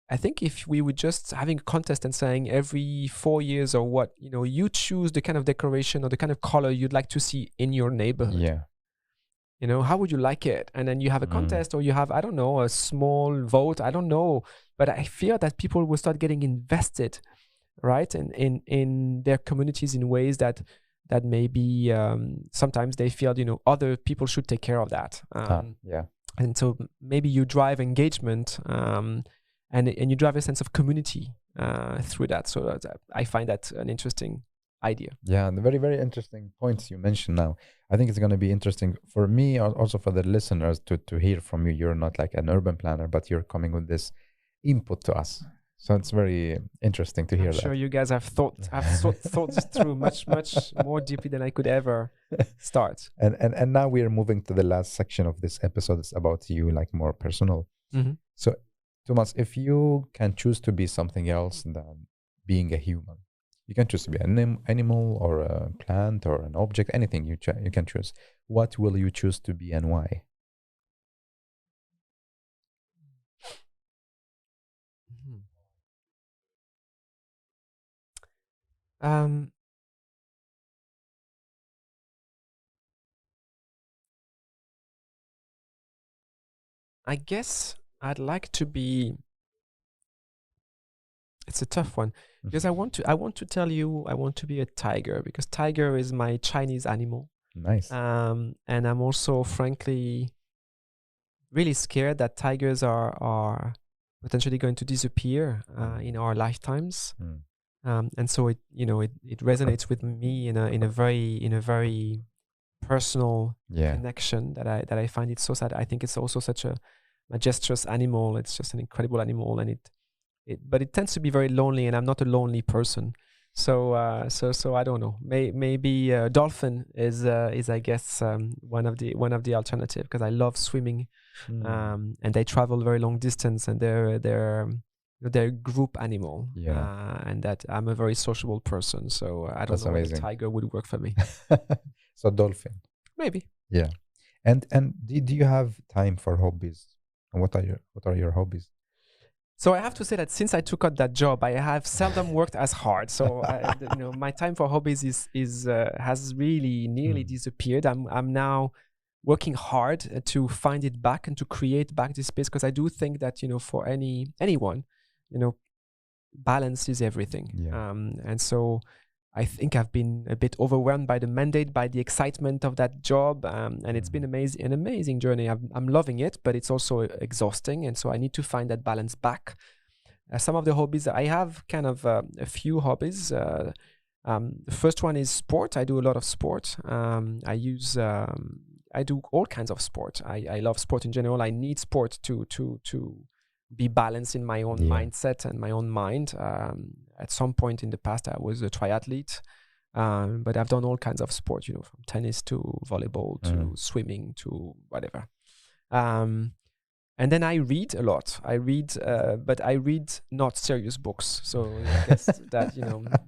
I think if we were just having a contest and saying every 4 years or what, you choose the kind of decoration or the kind of color you'd like to see in your neighborhood. Yeah. How would you like it? And then you have a contest, or you have, I don't know, a small vote. I don't know. But I feel that people will start getting invested, right? In their communities in ways that maybe sometimes they feel, other people should take care of that. And so maybe you drive engagement, and you drive a sense of community through that. So I find that an interesting idea. Yeah, and very, very interesting points you mentioned now. I think it's going to be interesting for me, also for the listeners, to hear from you. You're not like an urban planner, but you're coming with this input to us. So it's very interesting to hear that. I'm sure you guys have thought this through much more deeply than I could ever start. And now we are moving to the last section of this episode. It's about you, like more personal. So Thomas, if you can choose to be something else than being a human, you can choose to be an animal or a plant or an object, anything you can choose. What will you choose to be and why? I guess I'd like to be. It's a tough one, because I want to tell you I want to be a tiger, because tiger is my Chinese animal. Nice. And I'm also, frankly, really scared that tigers are potentially going to disappear in our lifetimes. And so it resonates with me in a very personal connection that I find it so sad. I think it's also such a majestuous animal. It's just an incredible animal, and but it tends to be very lonely, and I'm not a lonely person. So I don't know. Maybe dolphin is I guess one of the alternative, because I love swimming, and they travel very long distance, and they're a group animal, and that I'm a very sociable person. So I don't know if a tiger would work for me. So dolphin, maybe. Yeah. And do you have time for hobbies? And what are your hobbies? So I have to say that since I took out that job, I have seldom worked as hard. So my time for hobbies has really nearly disappeared. I'm now working hard to find it back and to create back this space, because I do think that for anyone, balance is everything. And so I think I've been a bit overwhelmed by the mandate, by the excitement of that job, and it's been an amazing journey. I'm loving it, but it's also exhausting, and so I need to find that balance back. Some of the hobbies, I have kind of a few hobbies. The first one is sport. I do a lot of sport. I do all kinds of sport. I love sport in general. I need sport to be balanced in my own mindset and my own mind. At some point in the past, I was a triathlete, but I've done all kinds of sports, from tennis to volleyball to swimming to whatever. And then I read a lot. But I read not serious books. So I guess that,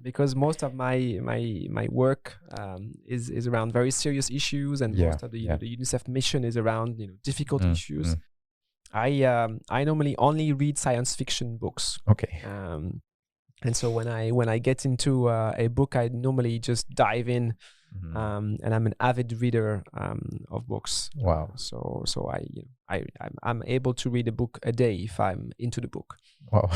because most of my work is around very serious issues, and most of the the UNICEF mission is around difficult issues. I normally only read science fiction books. Okay. And so when I get into a book, I normally just dive in. And I'm an avid reader of books. Wow. So I'm able to read a book a day if I'm into the book. Wow.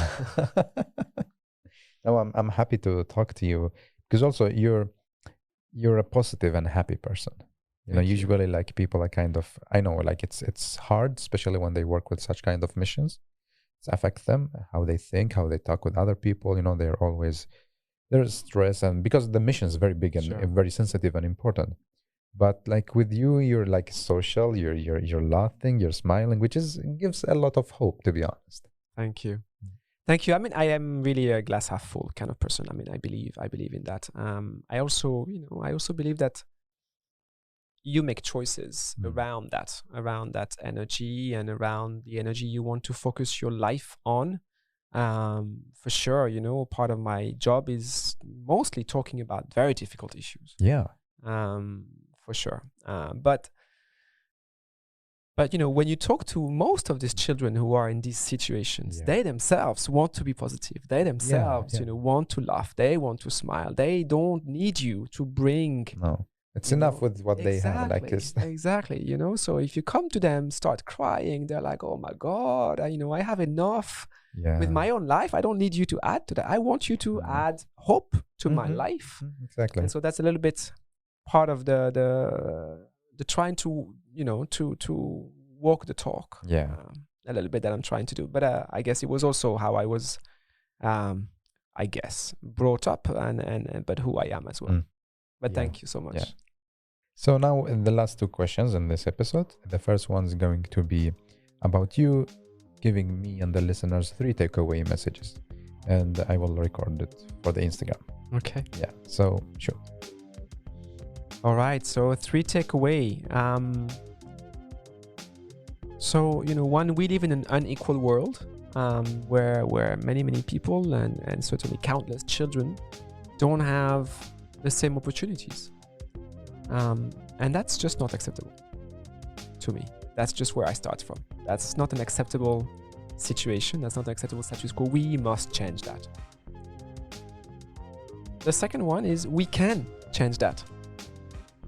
No, I'm happy to talk to you, because also you're a positive and happy person. Usually like people are kind of, I know, like it's hard, especially when they work with such kind of missions. It affects them, how they think, how they talk with other people. There's stress, and because the mission is very big and very sensitive and important. But like with you, you're like social, you're laughing, you're smiling, which gives a lot of hope, to be honest. Thank you. Thank you. I mean, I am really a glass half full kind of person. I mean, I believe in that. I also believe that you make choices around that energy, and around the energy you want to focus your life on. For sure, part of my job is mostly talking about very difficult issues. Yeah. For sure. But when you talk to most of these children who are in these situations, they themselves want to be positive. They themselves, want to laugh. They want to smile. They don't need you to bring. No, it's enough with what they have. Like this. Exactly. So if you come to them, start crying, they're like, "Oh my God, I have enough." With my own life, I don't need you to add to that. I want you to add hope to my life. Exactly. And so that's a little bit part of the trying to to walk the talk. Yeah. A little bit that I'm trying to do. But I guess it was also how I was, brought up, but who I am as well. But thank you so much. Yeah. So now the last two questions in this episode. The first one's going to be about you giving me and the listeners 3 takeaway messages, and I will record it for the Instagram. Okay. Yeah. So sure. All right. So 3 takeaway. So one, we live in an unequal world, where many people and certainly countless children don't have the same opportunities, and that's just not acceptable to me. That's just where I start from. That's not an acceptable situation. That's not an acceptable status quo. We must change that. The second one is we can change that.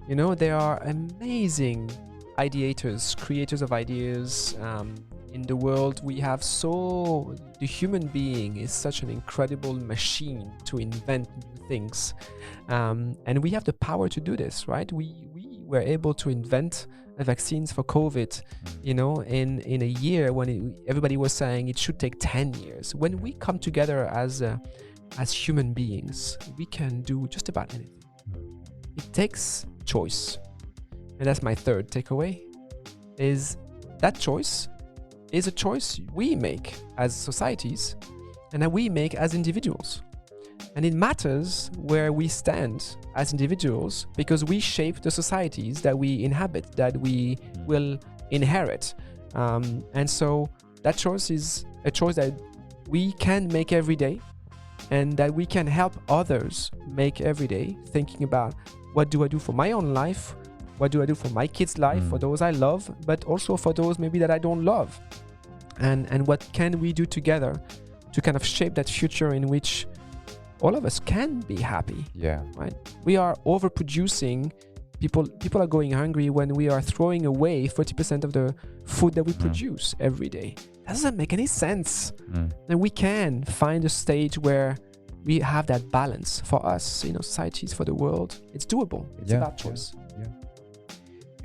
There are amazing ideators, creators of ideas in the world. The human being is such an incredible machine to invent new things. And we have the power to do this, right? We were able to invent vaccines for COVID, in a year when everybody was saying it should take 10 years. When we come together as human beings, we can do just about anything. It takes choice. And that's my third takeaway, is that choice is a choice we make as societies and that we make as individuals. And it matters where we stand as individuals, because we shape the societies that we inhabit, that we will inherit. And so that choice is a choice that we can make every day, and that we can help others make every day, thinking about what do I do for my own life? What do I do for my kids' life, for those I love, but also for those maybe that I don't love? And what can we do together to kind of shape that future in which all of us can be happy? Yeah. Right? We are overproducing. People are going hungry when we are throwing away 40% of the food that we produce every day. That doesn't make any sense. And we can find a stage where we have that balance for us, societies, for the world. It's doable. It's about choice. Yeah.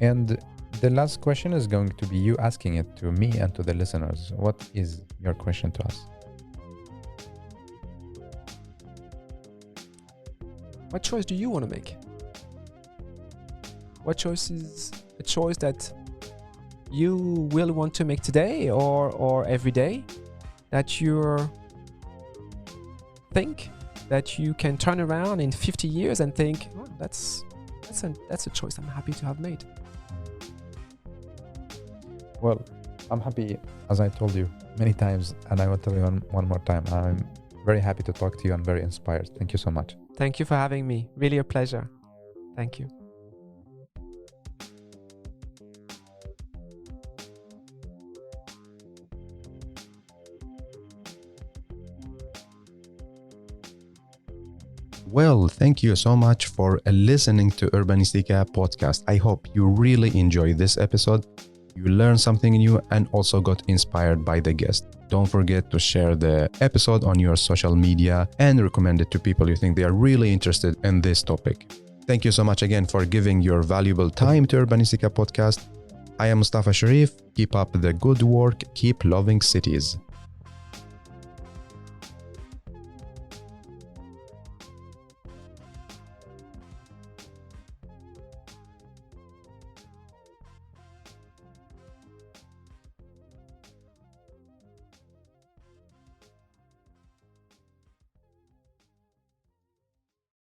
And the last question is going to be you asking it to me and to the listeners. What is your question to us? What choice do you want to make? What choice is a choice that you will want to make today or every day? that you think that you can turn around in 50 years and think, oh, that's a choice I'm happy to have made. Well, I'm happy, as I told you many times, and I will tell you one more time, I'm very happy to talk to you and very inspired. Thank you so much. Thank you for having me. Really a pleasure. Thank you. Well, thank you so much for listening to Urbanistica podcast. I hope you really enjoyed this episode. You learned something new and also got inspired by the guest. Don't forget to share the episode on your social media and recommend it to people you think they are really interested in this topic. Thank you so much again for giving your valuable time to Urbanistica podcast. I am Mustafa Sharif. Keep up the good work. Keep loving cities.